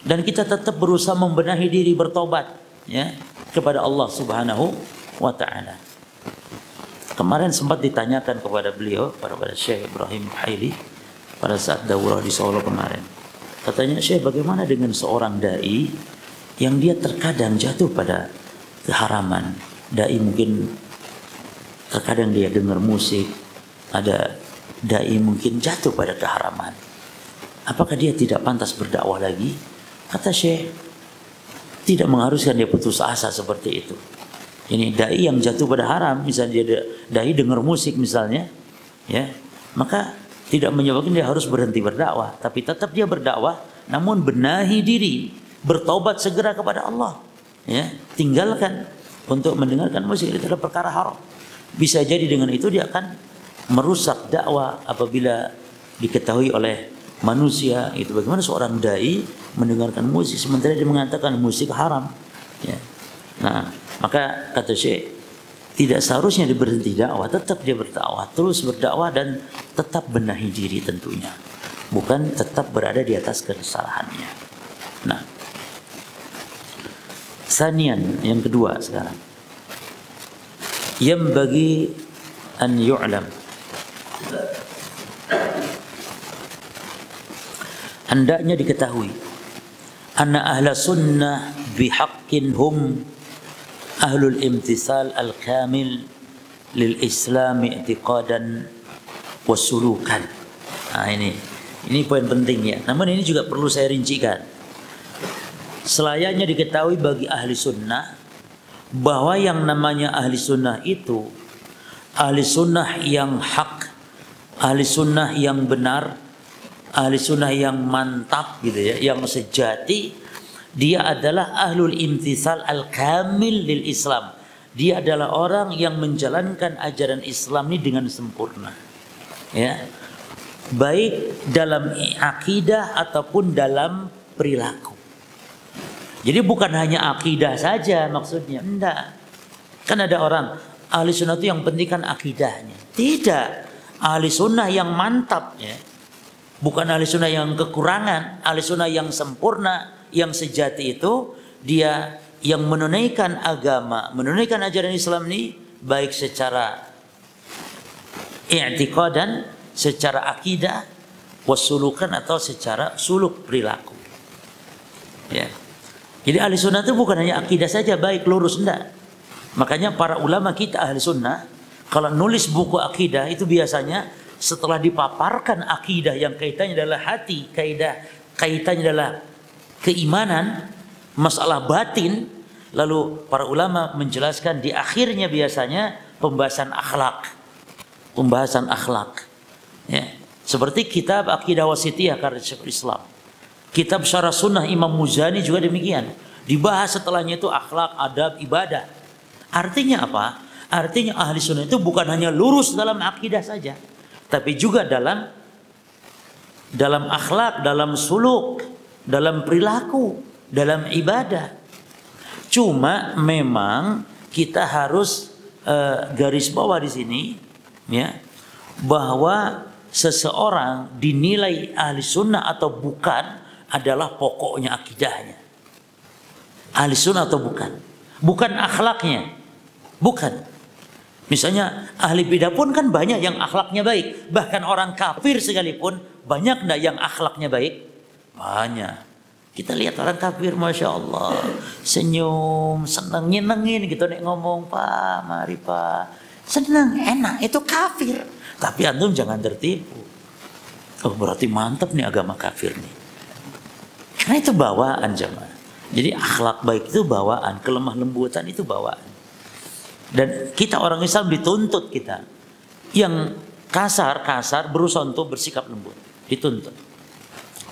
dan kita tetap berusaha membenahi diri, bertobat, ya, kepada Allah Subhanahu wa taala. Kemarin sempat ditanyakan kepada beliau, kepada Syekh Ibrahim Haili pada saat daurah di Solo kemarin. Katanya, Syekh, bagaimana dengan seorang dai yang dia terkadang jatuh pada keharaman? Dai mungkin terkadang dia dengar musik, ada dai mungkin jatuh pada keharaman. Apakah dia tidak pantas berdakwah lagi? Kata Syekh, tidak mengharuskan dia putus asa seperti itu. Ini dai yang jatuh pada haram, misalnya dia dai dengar musik misalnya, ya, maka tidak menyebabkan dia harus berhenti berdakwah, tapi tetap dia berdakwah, namun benahi diri, bertobat segera kepada Allah, ya, tinggalkan untuk mendengarkan musik, itu adalah perkara haram. Bisa jadi dengan itu dia akan merusak dakwah apabila diketahui oleh manusia. Itu bagaimana seorang dai mendengarkan musik sementara dia mengatakan musik haram, ya. Nah, maka kata Syekh, tidak seharusnya dia berhenti dakwah, tetap dia berdakwah, terus berdakwah dan tetap benahi diri tentunya, bukan tetap berada di atas kesalahannya. Nah, sanian, yang kedua sekarang, yang bagi an yu'lam, hendaknya diketahui, anna ahla sunnah bihaqqin hum ahlul imtisal al-kamil lil islam i'tiqadan wa sulukan. Nah, ini poin penting, ya. Namun ini juga perlu saya rincikan. Selayaknya diketahui bagi ahli sunnah bahwa yang namanya ahli sunnah itu ahli sunnah yang hak, ahli sunnah yang benar, ahli sunnah yang mantap gitu, ya, yang sejati. Dia adalah ahlul imtisal al-kamil lil Islam. Dia adalah orang yang menjalankan ajaran Islam ini dengan sempurna, ya, baik dalam akidah ataupun dalam perilaku. Jadi bukan hanya akidah saja maksudnya, enggak. Kan ada orang ahli sunnah itu yang penting kan akidahnya. Tidak. Ahli sunnah yang mantap ya. Bukan ahli sunnah yang kekurangan. Ahli sunnah yang sempurna, yang sejati itu dia yang menunaikan agama, menunaikan ajaran Islam ini baik secara i'tiqadan, secara akidah, wasulukan atau secara suluk perilaku. Ya. Jadi ahli sunnah itu bukan hanya akidah saja baik lurus, enggak. Makanya para ulama kita ahli sunnah kalau nulis buku akidah itu biasanya setelah dipaparkan akidah yang kaitannya adalah hati, kaitannya adalah keimanan, masalah batin, lalu para ulama menjelaskan di akhirnya biasanya pembahasan akhlak. Pembahasan akhlak. Ya. Seperti kitab Aqidah Wasithiyah karya Syekhul Islam. Kitab Syarah Sunnah Imam Muzani juga demikian. Dibahas setelahnya itu akhlak, adab, ibadah. Artinya apa? Artinya ahli sunnah itu bukan hanya lurus dalam akidah saja, tapi juga dalam akhlak, dalam suluk, dalam perilaku, dalam ibadah. Cuma memang kita harus garis bawah di sini, ya, bahwa seseorang dinilai ahli sunnah atau bukan adalah pokoknya akidahnya. Ahli sunnah atau bukan akhlaknya, bukan. Misalnya ahli bidah pun kan banyak yang akhlaknya baik. Bahkan orang kafir sekalipun banyak enggak yang akhlaknya baik? Banyak. Kita lihat orang kafir, Masya Allah, senyum, seneng, nyenengin gitu nek ngomong, Pak, mari Pak. Seneng, enak, itu kafir. Tapi antum jangan tertipu. Oh berarti mantap nih agama kafir nih. Karena itu bawaan jemaah. Jadi akhlak baik itu bawaan, kelemah lembutan itu bawaan. Dan kita orang Islam dituntut kita yang kasar berusaha untuk bersikap lembut, dituntut.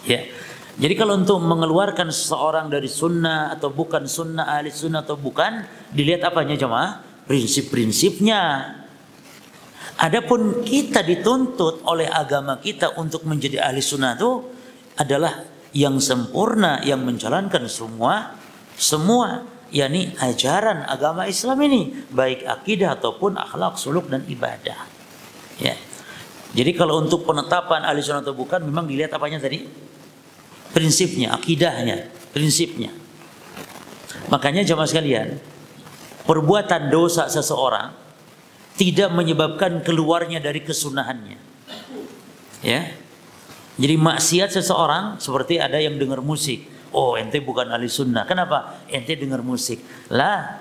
Ya. Jadi kalau untuk mengeluarkan seseorang dari sunnah atau bukan sunnah, ahli sunnah atau bukan, dilihat apanya jemaah? Prinsip-prinsipnya. Adapun kita dituntut oleh agama kita untuk menjadi ahli sunnah itu adalah yang sempurna, yang menjalankan semua yakni ajaran agama Islam ini, baik akidah ataupun akhlak, suluk dan ibadah. Ya. Jadi kalau untuk penetapan ahli sunnah atau bukan memang dilihat apanya tadi? Prinsipnya, akidahnya, prinsipnya. Makanya jemaah sekalian, perbuatan dosa seseorang tidak menyebabkan keluarnya dari kesunahannya. Ya. Jadi maksiat seseorang seperti ada yang dengar musik. Oh ente bukan ahli sunnah. Kenapa? Ente dengar musik. Lah,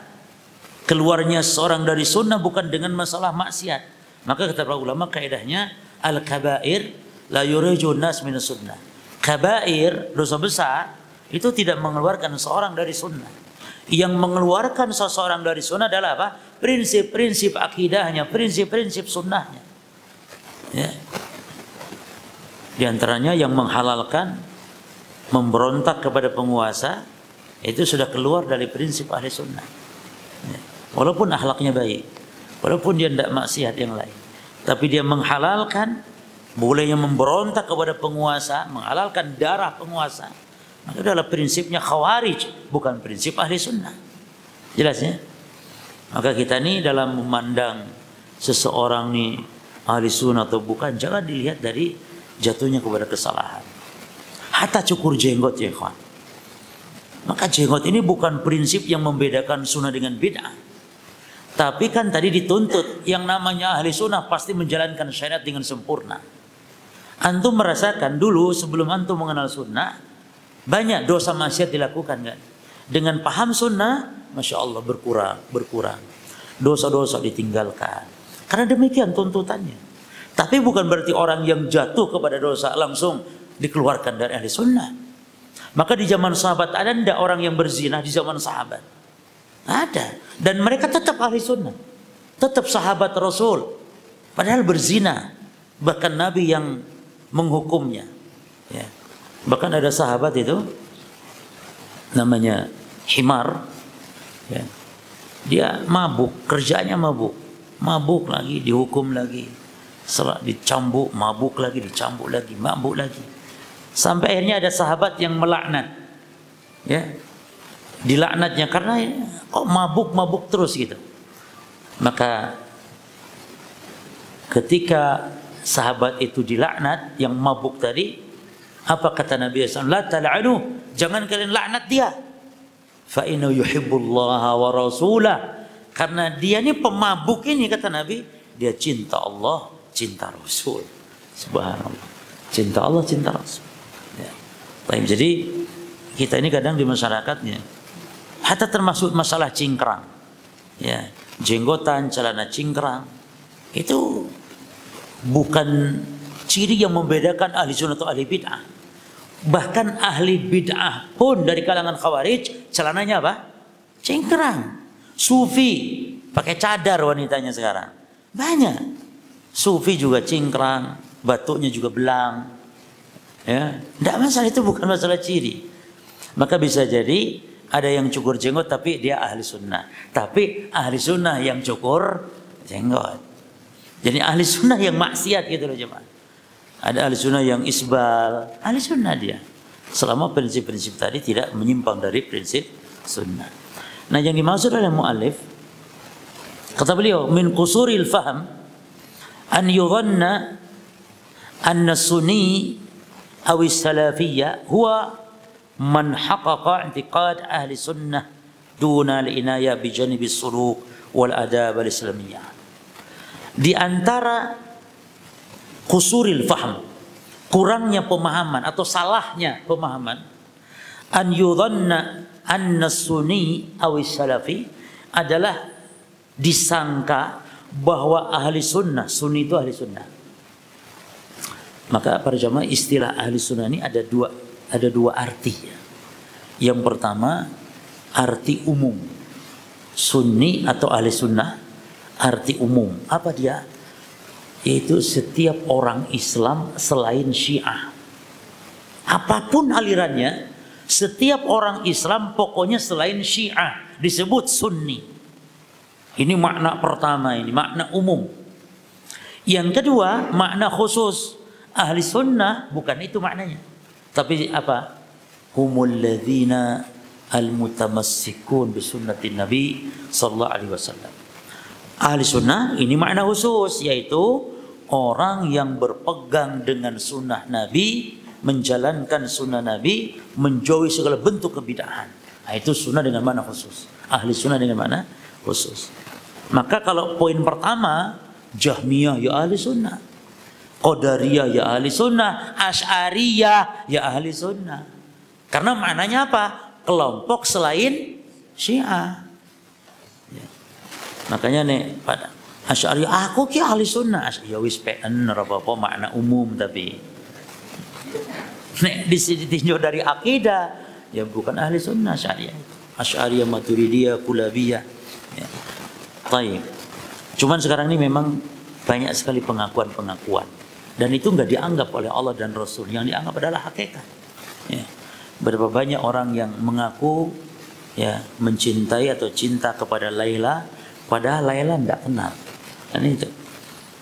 keluarnya seorang dari sunnah bukan dengan masalah maksiat. Maka kata para ulama kaidahnya al-kabair la yurijun nas minas sunnah. Kabair, dosa besar itu tidak mengeluarkan seorang dari sunnah. Yang mengeluarkan seseorang dari sunnah adalah apa? Prinsip-prinsip akidahnya, prinsip-prinsip sunnahnya. Ya. Di antaranya yang menghalalkan memberontak kepada penguasa itu sudah keluar dari prinsip ahli sunnah. Ya. Walaupun akhlaknya baik, walaupun dia tidak maksiat yang lain, tapi dia menghalalkan bolehnya memberontak kepada penguasa, menghalalkan darah penguasa. Maka itu adalah prinsipnya khawarij, bukan prinsip ahli sunnah. Jelas ya? Maka kita ini dalam memandang seseorang nih ahli sunnah atau bukan, jangan dilihat dari jatuhnya kepada kesalahan. Hatta cukur jenggot ya kawan. Maka jenggot ini bukan prinsip yang membedakan sunnah dengan bid'ah. Tapi kan tadi dituntut yang namanya ahli sunnah pasti menjalankan syariat dengan sempurna. Antum merasakan dulu sebelum antum mengenal sunnah banyak dosa maksiat dilakukan kan? Dengan paham sunnah, Masya Allah berkurang. Dosa-dosa ditinggalkan. Karena demikian tuntutannya. Tapi bukan berarti orang yang jatuh kepada dosa langsung dikeluarkan dari ahli sunnah. Maka di zaman sahabat ada tidak orang yang berzina di zaman sahabat? Ada. Dan mereka tetap ahli sunnah. Tetap sahabat Rasul. Padahal berzina. Bahkan Nabi yang menghukumnya. Ya. Bahkan ada sahabat itu namanya Himar. Ya. Dia mabuk. Kerjanya mabuk. Mabuk lagi, dihukum lagi. Setelah dicambuk, mabuk lagi, dicambuk lagi, mabuk lagi. Sampai akhirnya ada sahabat yang melaknat. Ya. Dilaknatnya karena kok mabuk-mabuk terus gitu. Maka ketika sahabat itu dilaknat yang mabuk tadi, apa kata Nabi SAW? La tal'anu, jangan kalian laknat dia. Fa inna yuhibbullaha wa rasulah. Karena dia ini pemabuk ini, kata Nabi, dia cinta Allah, cinta Rasul. Subhanallah. Cinta Allah, cinta Rasul. Ya. Baik, jadi kita ini kadang di masyarakatnya, hatta termasuk masalah cingkrang, ya, jenggotan, celana cingkrang, itu bukan ciri yang membedakan ahli sunnah atau ahli bid'ah. Bahkan ahli bid'ah pun dari kalangan khawarij celananya apa? Cingkrang. Sufi pakai cadar wanitanya sekarang banyak. Sufi juga cingkrang, batuknya juga belang. Ya, tidak masalah, itu bukan masalah ciri. Maka bisa jadi ada yang cukur jenggot tapi dia ahli sunnah, tapi ahli sunnah yang cukur jenggot. Jadi ahli sunnah yang maksiat gitu loh jemaah. Ada ahli sunnah yang isbal, ahli sunnah dia. Selama prinsip-prinsip tadi tidak menyimpang dari prinsip sunnah. Nah, yang dimaksud oleh mu'allif, kata beliau, min qusuril faham an yudhanna anna sunni aw salafiyya huwa man haqqaqa i'tiqad ahli sunnah duna al-inayah bi janibis suluk wal adab al-islamiyah. Di antara qusuril faham, kurangnya pemahaman atau salahnya pemahaman, an yudhanna anna sunni awis salafi adalah disangka bahwa ahli sunnah, sunni itu ahli sunnah. Maka para jamaah, istilah ahli sunnah ini ada dua arti. Yang pertama arti umum, sunni atau ahli sunnah, arti umum. Apa dia? Yaitu setiap orang Islam selain Syiah, apapun alirannya, setiap orang Islam pokoknya selain Syiah disebut sunni. Ini makna pertama, ini makna umum. Yang kedua, makna khusus. Ahli sunnah bukan itu maknanya. Tapi apa? Humul ladzina al-mutamassikun bi sunnatin Nabi sallallahu alaihi wasallam. Ahli sunnah ini makna khusus, yaitu orang yang berpegang dengan sunnah Nabi, menjalankan sunnah Nabi, menjauhi segala bentuk kebid'ahan. Nah, itu sunnah dengan makna khusus. Ahli sunnah dengan makna khusus. Maka kalau poin pertama, Jahmiyah ya ahli sunnah, Qadariyah ya ahli sunnah, Asy'ariyah ya ahli sunnah. Karena maknanya apa? Kelompok selain Syiah. Ya. Makanya nih pada Asy'ariyah, aku ki ahli sunnah. Ya wis PN apa-apa makna umum, tapi nek ditinjau dari akidah, ya bukan ahli sunnah syariah. Asy'ariyah, Maturidiyah, Kulabiyah. Ya. Baik. Cuman sekarang ini memang banyak sekali pengakuan-pengakuan, dan itu nggak dianggap oleh Allah dan Rasul. Yang dianggap adalah hakikat. Ya. Berapa banyak orang yang mengaku ya mencintai atau cinta kepada Laila, padahal Laila tidak kenal. Dan itu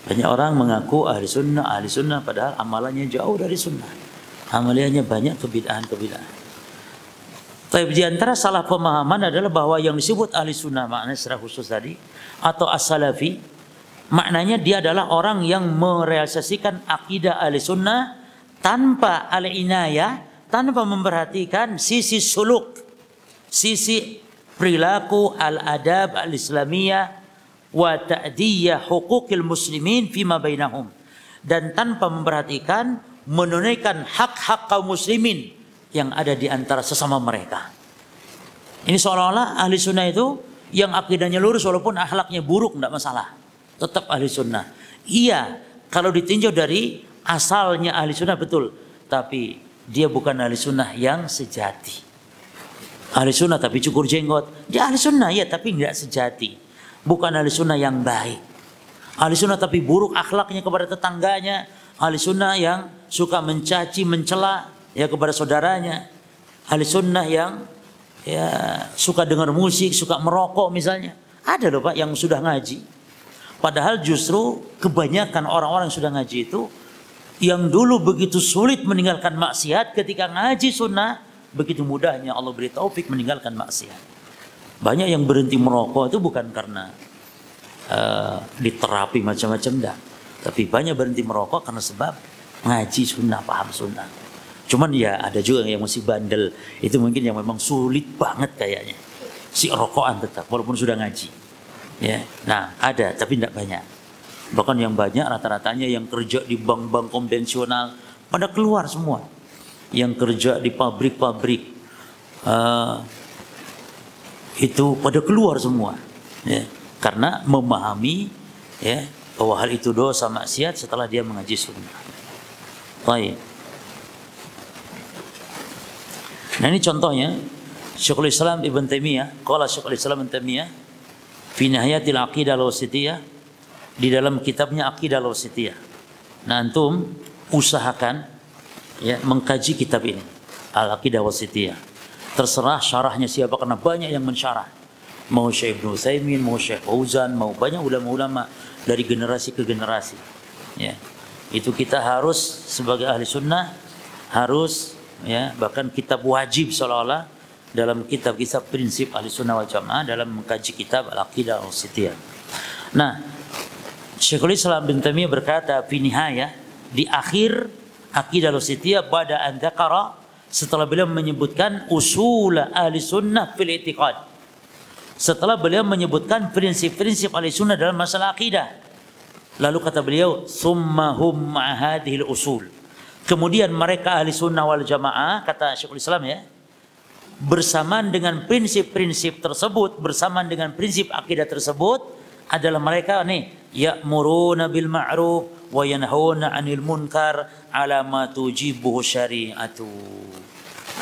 banyak orang mengaku ahli sunnah, padahal amalannya jauh dari sunnah. Amaliannya banyak kebid'ahan-kebid'ahan. Tapi di antara salah pemahaman adalah bahwa yang disebut ahli sunnah maknanya secara khusus tadi, atau as-salafi, maknanya dia adalah orang yang merealisasikan akidah ahli sunnah tanpa al-inayah, tanpa memperhatikan sisi suluk, sisi perilaku, al-adab al-islamiyah, wa ta'diyah huquqil muslimin fima bainahum, dan tanpa memperhatikan menunaikan hak-hak kaum muslimin yang ada di antara sesama mereka. Ini seolah-olah ahli sunnah itu yang akidahnya lurus walaupun akhlaknya buruk, tidak masalah, tetap ahli sunnah. Iya, kalau ditinjau dari asalnya ahli sunnah betul, tapi dia bukan ahli sunnah yang sejati. Ahli sunnah tapi cukur jenggot, dia ahli sunnah ya, tapi tidak sejati. Bukan ahli sunnah yang baik. Ahli sunnah tapi buruk akhlaknya kepada tetangganya. Ahli sunnah yang suka mencaci, mencela ya kepada saudaranya. Ahli sunnah yang ya suka dengar musik, suka merokok misalnya. Ada loh Pak yang sudah ngaji. Padahal justru kebanyakan orang-orang yang sudah ngaji itu yang dulu begitu sulit meninggalkan maksiat, ketika ngaji sunnah begitu mudahnya Allah beri taufik meninggalkan maksiat. Banyak yang berhenti merokok itu bukan karena diterapi macam-macam enggak. Tapi banyak berhenti merokok karena sebab ngaji sunnah, paham sunnah. Cuman ya ada juga yang masih bandel. Itu mungkin yang memang sulit banget kayaknya. Si rokokan tetap walaupun sudah ngaji. Ya. Nah, ada tapi tidak banyak. Bahkan yang banyak rata-ratanya yang kerja di bank-bank konvensional pada keluar semua. Yang kerja di pabrik-pabrik itu pada keluar semua. Ya. Karena memahami ya bahwa hal itu dosa maksiat setelah dia mengaji sunnah. Baik. Nah ini contohnya Syekhul Islam Ibn Taimiyah, qala Syekhul Islam Ibn Taimiyah fi Nihayatil Aqidah Al-Wasithiyah, di dalam kitabnya Aqidah Al-Wasithiyah. Nah antum usahakan ya mengkaji kitab ini Al-Aqidah Al-Wasithiyah. Terserah syarahnya siapa karena banyak yang mensyarah. Mau Syekh Ibnu Utsaimin, mau Syekh Fauzan, mau banyak ulama-ulama dari generasi ke generasi. Ya. Itu kita harus sebagai ahli sunnah harus ya bahkan kitab wajib seolah-olah dalam kitab-kitab prinsip ahli sunnah wal jamaah dalam mengkaji kitab Al-Aqidah Al-Wasithiyah. Nah, Syekhul Islam bin Taimiyah berkata fi nihayah, di akhir Aqidah Al-Wasithiyah pada an dzakara, setelah beliau menyebutkan usul ahli sunnah fil i'tiqad. Setelah beliau menyebutkan prinsip-prinsip ahli sunnah dalam masalah akidah. Lalu kata beliau, summahum ma'ahadihil usul. Kemudian mereka ahli sunnah wal jamaah, kata Syekhul Islam ya, bersamaan dengan prinsip-prinsip tersebut, bersamaan dengan prinsip akidah tersebut, adalah mereka nih, ya'muruna bil ma'ruf wa yanhauna 'anil munkar ala ma tujibuhu syari'atu.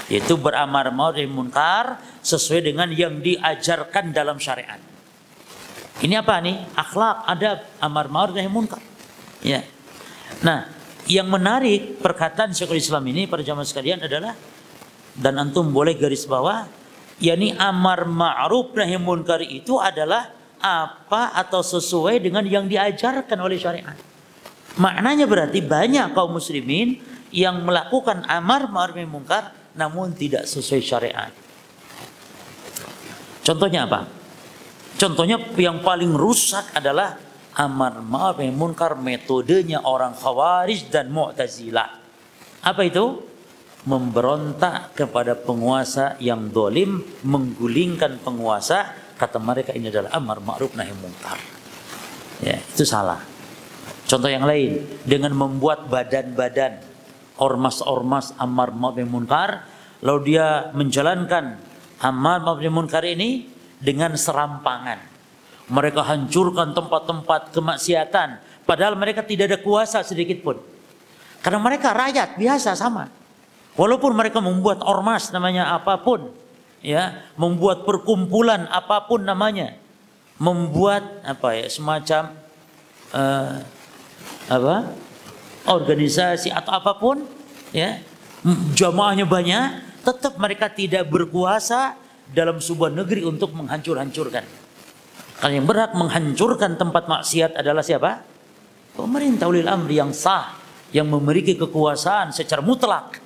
Yaitu beramar ma'ruf nahi munkar sesuai dengan yang diajarkan dalam syariat. Ini apa nih? Akhlak, adab, amar ma'ruf nahi munkar. Ya. Nah, yang menarik perkataan Syekhul Islam ini para jamaah sekalian adalah, dan antum boleh garis bawah, yakni amar ma'ruf nahi munkar itu adalah apa atau sesuai dengan yang diajarkan oleh syariat. Maknanya berarti banyak kaum muslimin yang melakukan amar ma'ruf nahi munkar namun tidak sesuai syariat. Contohnya apa? Contohnya yang paling rusak adalah amar ma'ruf nahi munkar metodenya orang Khawarij dan Mu'tazilah. Apa itu? Memberontak kepada penguasa yang dolim, menggulingkan penguasa. Kata mereka ini adalah amar ma'ruf nahi munkar. Ya, itu salah. Contoh yang lain, dengan membuat badan-badan ormas-ormas amar ma'ruf nahi munkar, lalu dia menjalankan amar ma'ruf nahi munkar ini dengan serampangan. Mereka hancurkan tempat-tempat kemaksiatan, padahal mereka tidak ada kuasa sedikit pun. Karena mereka rakyat biasa sama. Walaupun mereka membuat ormas namanya apapun, ya, membuat perkumpulan apapun namanya, membuat apa ya semacam organisasi atau apapun, ya, jamaahnya banyak, tetap mereka tidak berkuasa dalam sebuah negeri untuk menghancur-hancurkan. Karena yang berhak menghancurkan tempat maksiat adalah siapa? Pemerintah ulil amri yang sah, yang memiliki kekuasaan secara mutlak,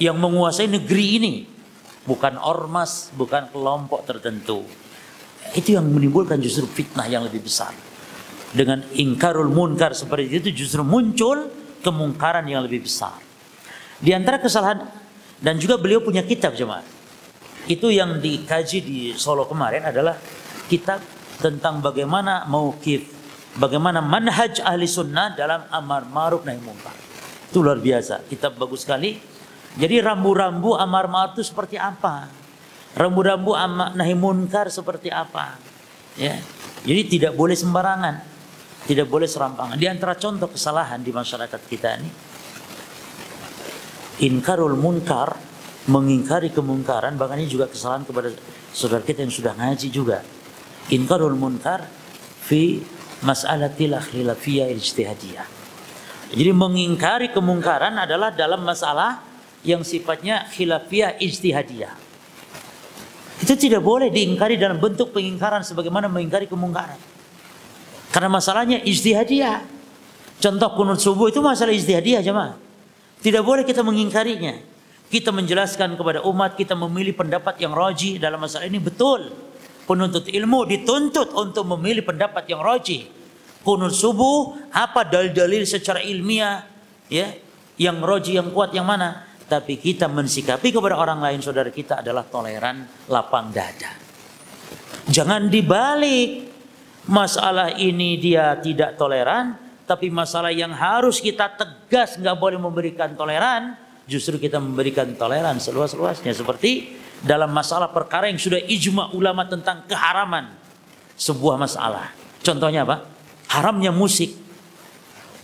yang menguasai negeri ini, bukan ormas, bukan kelompok tertentu. Itu yang menimbulkan justru fitnah yang lebih besar. Dengan ingkarul munkar seperti itu justru muncul kemungkaran yang lebih besar. Di antara kesalahan, dan juga beliau punya kitab jemaah. Itu yang dikaji di Solo kemarin adalah kitab tentang bagaimana mauqif, bagaimana manhaj ahli sunnah dalam amar ma'ruf nahi munkar. Itu luar biasa, kitab bagus sekali. Jadi rambu-rambu amar ma'ruf itu seperti apa? Rambu-rambu amar nahi munkar seperti apa? Ya. Jadi tidak boleh sembarangan. Tidak boleh serampangan. Di antara contoh kesalahan di masyarakat kita ini, inkarul munkar, mengingkari kemungkaran, bahkan ini juga kesalahan kepada saudara kita yang sudah ngaji juga. Inkarul munkar fi mas'alatil khilafiyah ijtihadiyah. Jadi mengingkari kemungkaran adalah dalam masalah yang sifatnya khilafiyah ijtihadiyah. Itu tidak boleh diingkari dalam bentuk pengingkaran sebagaimana mengingkari kemungkaran. Karena masalahnya ijtihadiyah. Contoh kunut subuh itu masalah ijtihadiyah jemaah. Tidak boleh kita mengingkarinya. Kita menjelaskan kepada umat, kita memilih pendapat yang rajih dalam masalah ini betul. Penuntut ilmu dituntut untuk memilih pendapat yang rajih. Kunut subuh, apa dalil-dalil secara ilmiah, ya, yang rajih, yang kuat, yang mana? Tapi kita mensikapi kepada orang lain, saudara kita, adalah toleran, lapang dada. Jangan dibalik. Masalah ini dia tidak toleran, tapi masalah yang harus kita tegas, nggak boleh memberikan toleran, justru kita memberikan toleran seluas-luasnya. Seperti dalam masalah perkara yang sudah ijma ulama tentang keharaman sebuah masalah. Contohnya apa? Haramnya musik.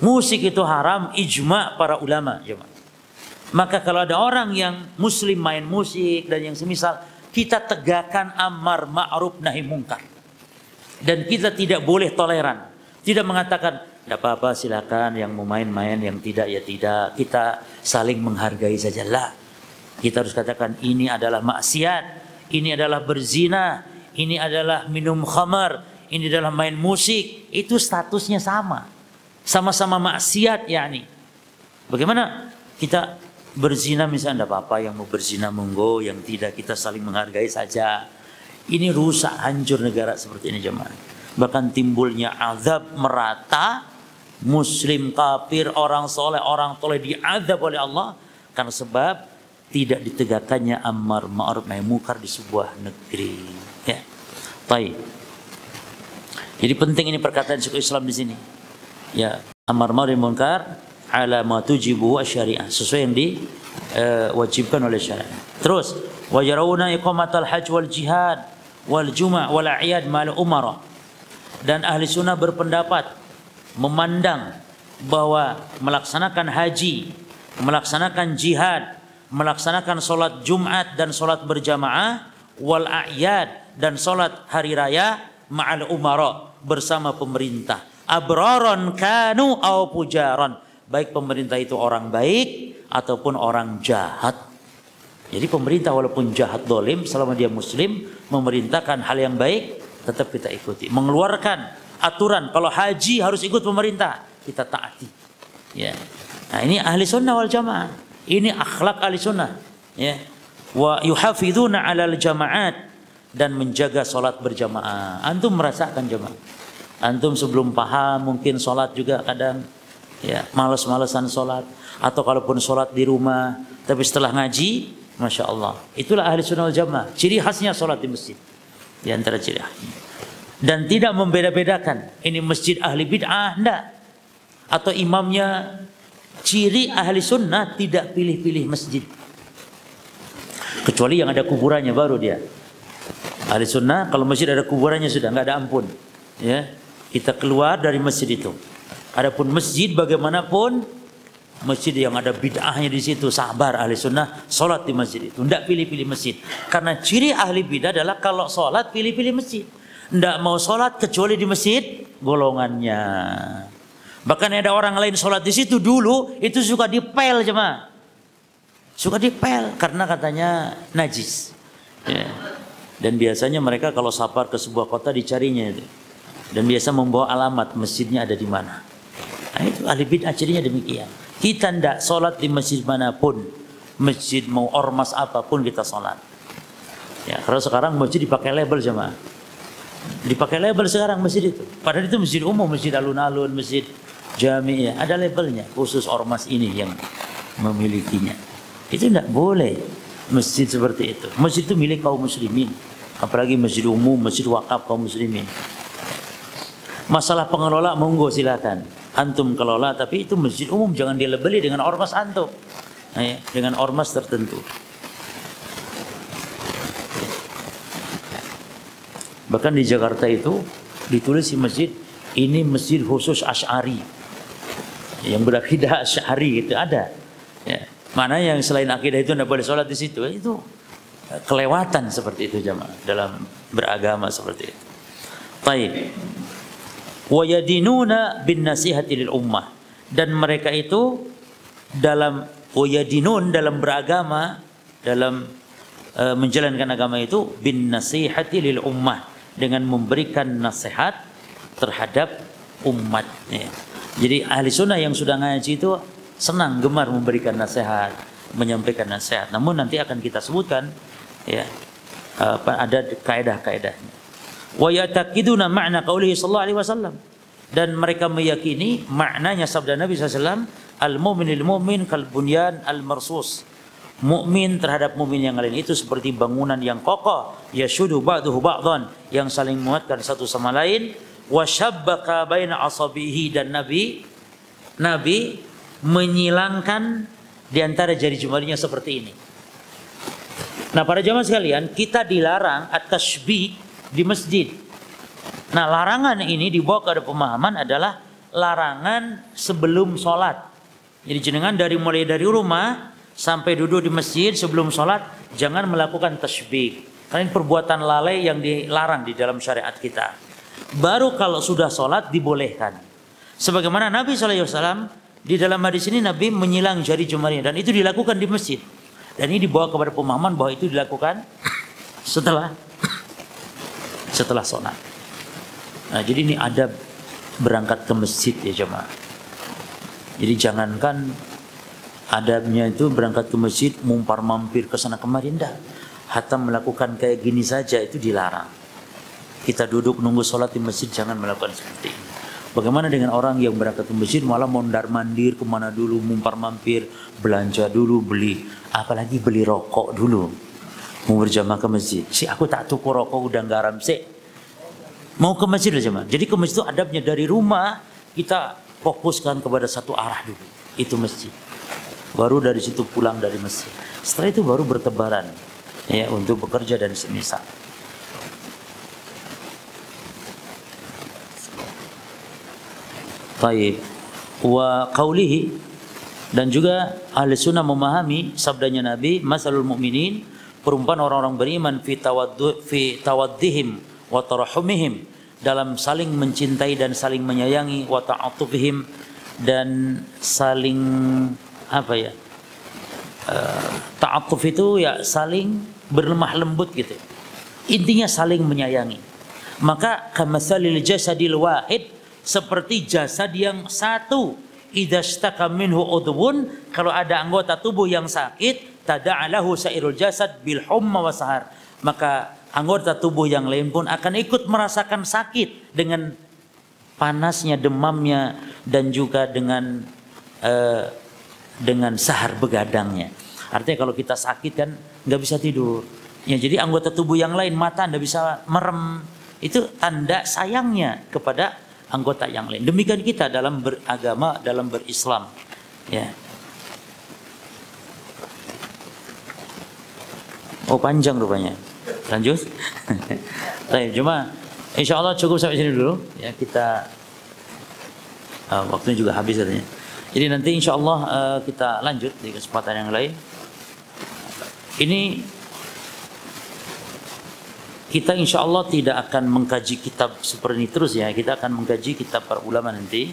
Musik itu haram, ijma para ulama. Maka kalau ada orang yang muslim main musik dan yang semisal, kita tegakkan amar ma'ruf nahi mungkar. Dan kita tidak boleh toleran. Tidak mengatakan, tidak apa-apa silakan, yang mau main-main, yang tidak ya tidak. Kita saling menghargai saja. Lah. Kita harus katakan ini adalah maksiat, ini adalah berzina, ini adalah minum khamar, ini adalah main musik. Itu statusnya sama. Sama-sama maksiat yakni. Bagaimana kita berzina misalnya, tidak apa-apa, yang mau berzina monggo, yang tidak kita saling menghargai saja. Ini rusak, hancur negara seperti ini jemaah. Bahkan timbulnya azab merata, muslim, kafir, orang soleh, orang toleh diazab oleh Allah karena sebab tidak ditegakkannya amar ma'ruf nahi munkar di sebuah negeri. Ya, baik. Jadi penting ini perkataan Syekhul Islam di sini. Ya, amar ma'ruf nahi munkar ala ma tujibu syariah, sesuai yang diwajibkan oleh syariat. Terus wajarawna iqamatal hajj wal jihad wal juma' wal a'yad mal umara. Dan ahli sunnah berpendapat, memandang bahwa melaksanakan haji, melaksanakan jihad, melaksanakan solat Jumat dan solat berjamaah, wal a'yad dan solat hari raya, ma'al umara bersama pemerintah, abraron kanu au pujaron, baik pemerintah itu orang baik ataupun orang jahat. Jadi pemerintah walaupun jahat dolim, selama dia muslim, memerintahkan hal yang baik, tetap kita ikuti. Mengeluarkan aturan, kalau haji harus ikut pemerintah, kita taati. Ya. Nah ini ahli sunnah wal jamaah. Ini akhlak ahli sunnah. Ya. Wa yuhafidhuna alal jamaat, dan menjaga solat berjamaah. Antum merasakan jamaah. Antum sebelum paham mungkin solat juga kadang ya malas-malasan solat, atau kalaupun solat di rumah, tapi setelah ngaji, masya Allah, itulah ahli sunnah wal jamaah. Ciri khasnya solat di masjid, di antara ciri khasnya. Dan tidak membeda-bedakan ini masjid ahli bid'ah, enggak, atau imamnya. Ciri ahli sunnah tidak pilih-pilih masjid, kecuali yang ada kuburannya baru dia ahli sunnah. Kalau masjid ada kuburannya sudah nggak ada ampun, ya, kita keluar dari masjid itu. Adapun masjid bagaimanapun, masjid yang ada bid'ahnya di situ, sabar ahli sunnah, sholat di masjid itu, tidak pilih-pilih masjid. Karena ciri ahli bid'ah adalah kalau sholat pilih-pilih masjid, tidak mau sholat kecuali di masjid golongannya. Bahkan ada orang lain sholat di situ dulu, itu suka dipel jemaah, suka dipel karena katanya najis. Ya. Dan biasanya mereka kalau safar ke sebuah kota dicarinya itu, dan biasa membawa alamat masjidnya ada di mana. Nah itu ahli bid'ah cirinya demikian. Kita tidak sholat di masjid manapun, masjid mau ormas apapun kita sholat. Ya, kalau sekarang masjid dipakai label jemaah, dipakai label sekarang masjid itu. Padahal itu masjid umum, masjid alun-alun, masjid jami, ya, ada labelnya khusus ormas ini yang memilikinya. Itu tidak boleh masjid seperti itu. Masjid itu milik kaum muslimin, apalagi masjid umum, masjid wakaf kaum muslimin. Masalah pengelola monggo silakan antum kelola, tapi itu masjid umum, jangan dilabeli dengan ormas antum. Nah, ya, dengan ormas tertentu. Bahkan di Jakarta itu ditulis di masjid, ini masjid khusus Asy'ari, yang berakidah Asy'ari itu ada. Ya. Mana yang selain akidah itu tidak boleh sholat di situ, itu kelewatan seperti itu jamaah dalam beragama seperti itu. Baik. Wa yadinuna bin nasihati lil ummah, dan mereka itu dalam wayadinun, dalam beragama, dalam menjalankan agama itu bin nasihati lil ummah, dengan memberikan nasihat terhadap umatnya. Jadi ahli sunnah yang sudah ngaji itu senang, gemar memberikan nasihat, menyampaikan nasihat. Namun nanti akan kita sebutkan, ya, ada kaidah-kaidahnya. Wa yataqiduna ma'na qaulihi sallallahu alaihi wasallam, dan mereka meyakini maknanya sabda Nabi SAW, al-mu'min lil mu'min kal bunyan al-marsus. Mukmin terhadap mukmin yang lain itu seperti bangunan yang kokoh, yashudu ba'duhu ba'dhan, yang saling menguatkan satu sama lain. Wa syabbaka baina asabihi, dan Nabi menyilangkan di antara jari jemarinya seperti ini. Nah, para jamaah sekalian, kita dilarang at-tashbih di masjid. Nah, larangan ini dibawa ke pemahaman adalah larangan sebelum sholat. Jadi jenengan mulai dari rumah sampai duduk di masjid sebelum sholat, jangan melakukan tasbih. Karena ini perbuatan lalai yang dilarang di dalam syariat kita. Baru kalau sudah sholat dibolehkan. Sebagaimana Nabi SAW di dalam hadis ini, Nabi menyilang jari jemarinya, dan itu dilakukan di masjid. Dan ini dibawa kepada pemahaman bahwa itu dilakukan setelah sholat. Nah, jadi ini adab berangkat ke masjid ya jemaah. Jadi jangankan adabnya itu berangkat ke masjid mumpar mampir ke sana kemari, enggak. Hatta melakukan kayak gini saja itu dilarang. Kita duduk nunggu sholat di masjid, jangan melakukan seperti ini. Bagaimana dengan orang yang berangkat ke masjid malah mondar-mandir kemana dulu, mumpar mampir, belanja dulu, beli, apalagi beli rokok dulu. Mau berjamaah ke masjid, aku tak tuku rokok udah garam sih. Mau ke masjid aja jemaah. Jadi ke masjid itu adabnya dari rumah kita fokuskan kepada satu arah dulu, itu masjid. Baru dari situ pulang dari masjid. Setelah itu baru bertebaran ya untuk bekerja dan semisal. Baik. Wa qaulihi, dan juga ahli sunnah memahami sabdanya Nabi, masalul mu'minin, perumpamaan orang-orang beriman fi tawaddihim wa tarahumihim, dalam saling mencintai dan saling menyayangi, wa ta'atufihim, dan saling ta'atuf itu ya saling berlemah lembut gitu. Intinya saling menyayangi. Maka kamatsalil jasadil wahid, seperti jasad yang satu. Idza ishtaka minhu udwun, kalau ada anggota tubuh yang sakit, tada'alahu sairul jasad bil humma wa sahar, maka anggota tubuh yang lain pun akan ikut merasakan sakit dengan panasnya, demamnya, dan juga dengan sahar begadangnya. Artinya kalau kita sakit kan nggak bisa tidur. Ya, jadi anggota tubuh yang lain, mata nggak bisa merem, itu tanda sayangnya kepada anggota yang lain. Demikian kita dalam beragama, dalam berislam. Ya. Oh, panjang rupanya. Lanjut. Baik, cuma insya Allah cukup sampai sini dulu. Ya, kita waktunya juga habis katanya. Jadi nanti insya Allah kita lanjut di kesempatan yang lain. Ini kita insya Allah tidak akan mengkaji kitab seperti ini terus ya. Kita akan mengkaji kitab para ulama nanti.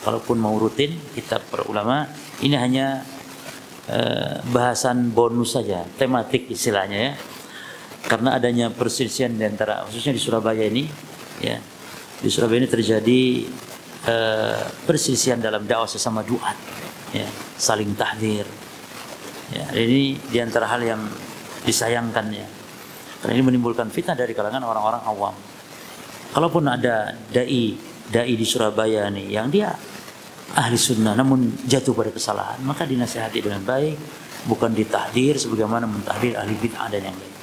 Kalaupun mau rutin kitab para ulama, ini hanya bahasan bonus saja, tematik istilahnya ya. Karena adanya perselisihan di antara, khususnya di Surabaya ini, ya, di Surabaya ini terjadi perselisihan dalam dakwah sesama duat, ya, saling tahdir. Ya, ini di antara hal yang disayangkan ya. Karena ini menimbulkan fitnah dari kalangan orang-orang awam. Kalaupun ada dai di Surabaya nih yang dia ahli sunnah namun jatuh pada kesalahan, maka dinasihati dengan baik, bukan ditahdir sebagaimana mentahdir ahli bid'ah dan yang lain.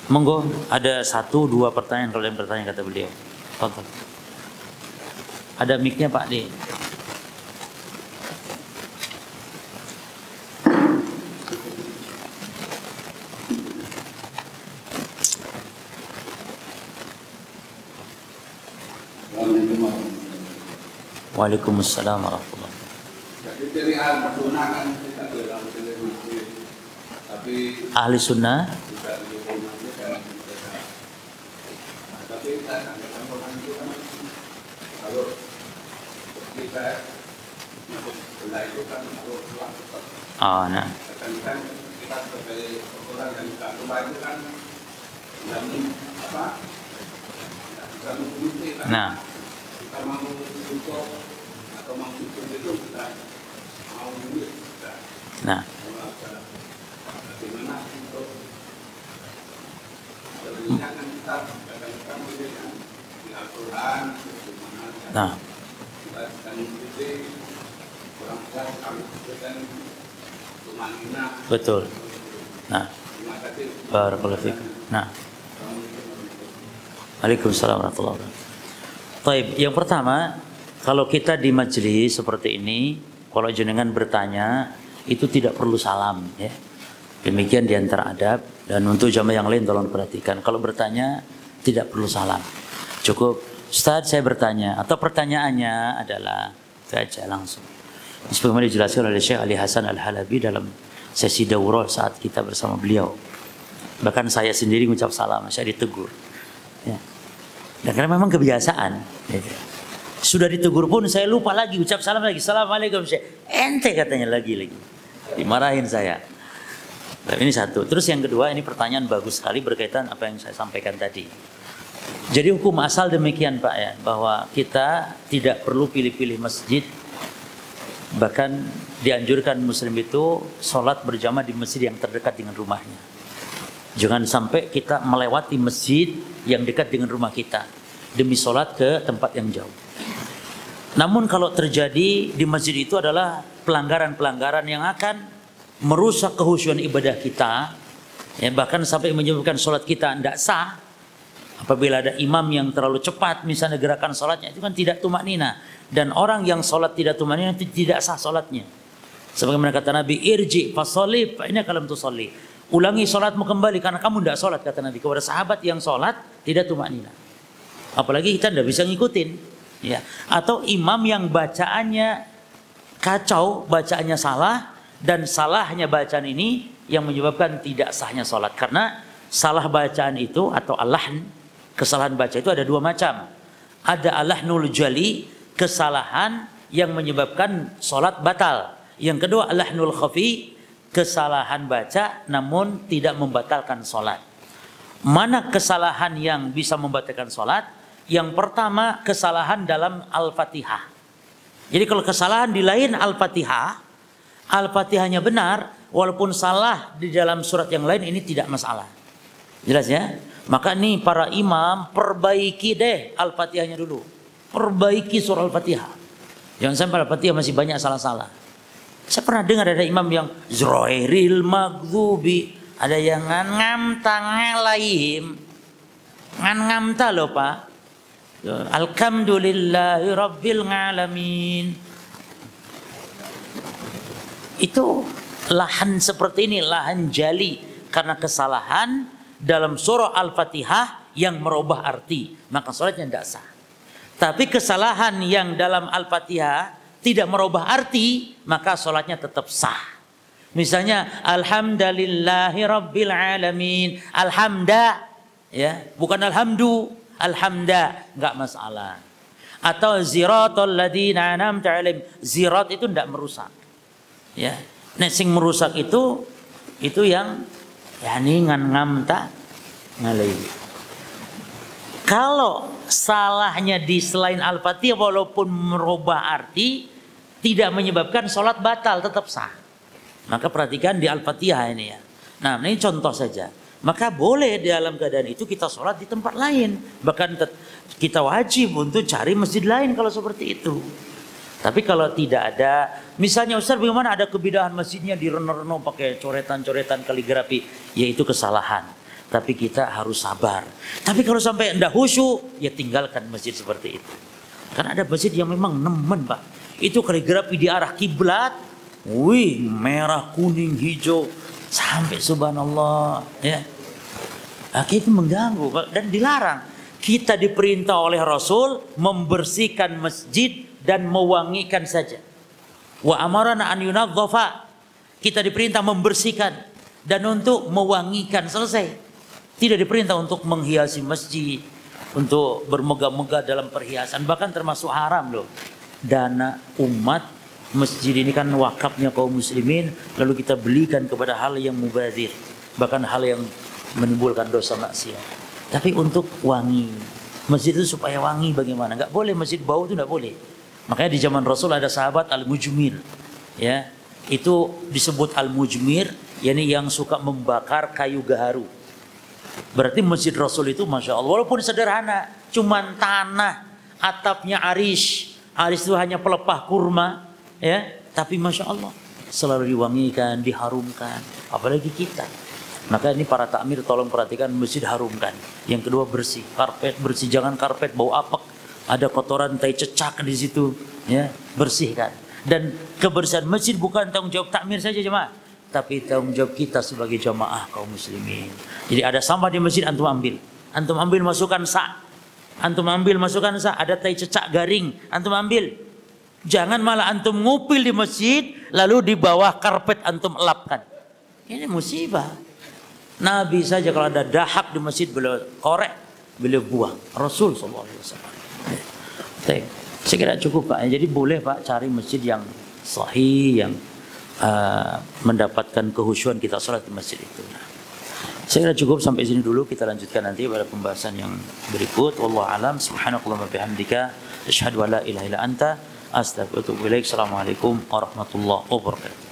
Monggo, ada 1-2 pertanyaan kalau yang bertanya, kata beliau. Tonton. Ada mic-nya Pak D. Waalaikumsalam warahmatullahi wabarakatuh. Jadi pilihan sunnah kan kita bilang pilih muslim, tapi ahli sunnah. tidak didukung muslim dan berbeda. Tapi kita sampaikan orang itu kan kalau kita masuk benda itu kan harus pulang tetap. Oh, nah. Kan kita sebagai orang yang tidak rumah itu kan tidak bisa mengikuti kan. Nah. Kita mau untuk atau mau itu kita mau duit kita. Nah. Bagaimana untuk berlihat Nah, betul. Nah, barakallahu fiik. Nah, Waalaikumsalam warahmatullahi wabarakatuh. Baik, yang pertama, kalau kita di majelis seperti ini, kalau jenengan bertanya, itu tidak perlu salam, ya. Demikian di antara adab, dan untuk jamaah yang lain tolong perhatikan. Kalau bertanya, tidak perlu salam. Cukup, Ustaz saya bertanya, atau pertanyaannya adalah, itu aja langsung. Sebagaimana dijelaskan oleh Syekh Ali Hasan Al-Halabi dalam sesi daurah saat kita bersama beliau. Bahkan saya sendiri mengucap salam, saya ditegur. Ya. Dan karena memang kebiasaan. Ya. Sudah ditegur pun saya lupa lagi, ucap salam lagi. Assalamualaikum Syekh. Ente katanya lagi. Dimarahin saya. Nah, ini satu. Terus yang kedua, ini pertanyaan bagus sekali berkaitan apa yang saya sampaikan tadi. Jadi hukum asal demikian Pak ya, bahwa kita tidak perlu pilih-pilih masjid. Bahkan dianjurkan muslim itu sholat berjamaah di masjid yang terdekat dengan rumahnya. Jangan sampai kita melewati masjid yang dekat dengan rumah kita demi sholat ke tempat yang jauh. Namun kalau terjadi di masjid itu adalah pelanggaran-pelanggaran yang akan merusak kehusyuan ibadah kita, ya, bahkan sampai menyebabkan sholat kita tidak sah. Apabila ada imam yang terlalu cepat misalnya gerakan sholatnya, itu kan tidak tumaknina. Dan orang yang sholat tidak tumaknina itu tidak sah sholatnya. Sebagaimana kata Nabi, irji fasolli fa innaka lam tusolli. Ulangi sholatmu kembali karena kamu tidak sholat, kata Nabi kepada sahabat yang sholat tidak tumaknina. Apalagi kita tidak bisa ngikutin, ya. Atau imam yang bacaannya kacau, bacaannya salah, dan salahnya bacaan ini yang menyebabkan tidak sahnya sholat. Karena salah bacaan itu atau al-lahn, kesalahan baca itu ada dua macam. Ada al-lahnul jali, kesalahan yang menyebabkan sholat batal. Yang kedua al-lahnul khafi, kesalahan baca namun tidak membatalkan sholat. Mana kesalahan yang bisa membatalkan sholat? Yang pertama, kesalahan dalam Al-Fatihah. Jadi kalau kesalahan di lain Al-Fatihah, Al-Fatihahnya benar, walaupun salah di dalam surat yang lain, ini tidak masalah. Jelas ya? Maka nih para imam, perbaiki deh Al-Fatihahnya dulu. Perbaiki surah Al-Fatihah. Jangan sampai Al-Fatihah masih banyak salah-salah. Saya pernah dengar ada imam yang Zroiril Maghdubi, ada yang ngamta ngalaim. Ngamta loh Pak. Alhamdulillahi Rabbil Alamin. Itu lahan seperti ini, lahan jali karena kesalahan dalam surah Al-Fatihah yang merubah arti, maka sholatnya tidak sah. Tapi kesalahan yang dalam Al-Fatihah tidak merubah arti, maka sholatnya tetap sah. Misalnya Alhamdulillahi Rabbil Alamin, Alhamda, ya, bukan Alhamdu, Alhamda, nggak masalah. Atau ziratul ladzina an'amta alaihim, zirat itu tidak merusak. Ya, nek sing merusak itu yang yani ngamta ngalai. Kalau salahnya di selain Al-Fatihah walaupun merubah arti tidak menyebabkan sholat batal, tetap sah. Maka perhatikan di Al-Fatihah ini ya. Nah, ini contoh saja. Maka boleh dalam keadaan itu kita sholat di tempat lain. Bahkan kita wajib untuk cari masjid lain kalau seperti itu. Tapi kalau tidak ada, misalnya Ustaz bagaimana ada kebidahan masjidnya di reno-reno pakai coretan-coretan kaligrafi, yaitu kesalahan. Tapi kita harus sabar. Tapi kalau sampai anda khusyuk, ya tinggalkan masjid seperti itu. Karena ada masjid yang memang nemen Pak. Itu kaligrafi di arah kiblat, wih merah, kuning, hijau, sampai subhanallah, ya. Itu mengganggu Pak, dan dilarang. Kita diperintah oleh Rasul membersihkan masjid dan mewangikan saja. Wa amarana an yunadzafa. Kita diperintah membersihkan dan untuk mewangikan, selesai. Tidak diperintah untuk menghiasi masjid, untuk bermegah-megah dalam perhiasan, bahkan termasuk haram loh. Dana umat masjid ini kan wakafnya kaum muslimin, lalu kita belikan kepada hal yang mubazir, bahkan hal yang menimbulkan dosa maksiat. Tapi untuk wangi masjid itu supaya wangi bagaimana? Enggak boleh masjid bau, itu enggak boleh. Makanya di zaman Rasul ada sahabat al-mujmir, ya, itu disebut al-mujmir, yakni yang suka membakar kayu gaharu. Berarti Masjid Rasul itu Masya Allah, walaupun sederhana, cuman tanah, atapnya arish itu hanya pelepah kurma, ya, tapi Masya Allah selalu diwangikan, diharumkan, apalagi kita. Maka ini para takmir tolong perhatikan, masjid harumkan. Yang kedua bersih, karpet bersih, jangan karpet bau apek, ada kotoran tai cecak di situ, ya, bersihkan. Dan kebersihan masjid bukan tanggung jawab takmir saja jemaah, tapi tanggung jawab kita sebagai jamaah kaum muslimin. Jadi ada sampah di masjid, antum ambil masukkan sa, ada tai cecak garing, antum ambil. Jangan malah antum ngupil di masjid, lalu di bawah karpet antum elapkan. Ini musibah. Nabi saja kalau ada dahak di masjid beliau korek, beliau buang. Rasul SAW. Saya kira cukup Pak. Jadi boleh Pak cari masjid yang sahih, yang mendapatkan kehusyuan kita sholat di masjid itu. Saya kira cukup sampai sini dulu. Kita lanjutkan nanti pada pembahasan yang berikut. Wallahu a'lam. Subhanakallahumma bihamdika asyhadu an la ilaha illa anta astaghfiruka wa atubu ilaik. Assalamualaikum warahmatullahi wabarakatuh.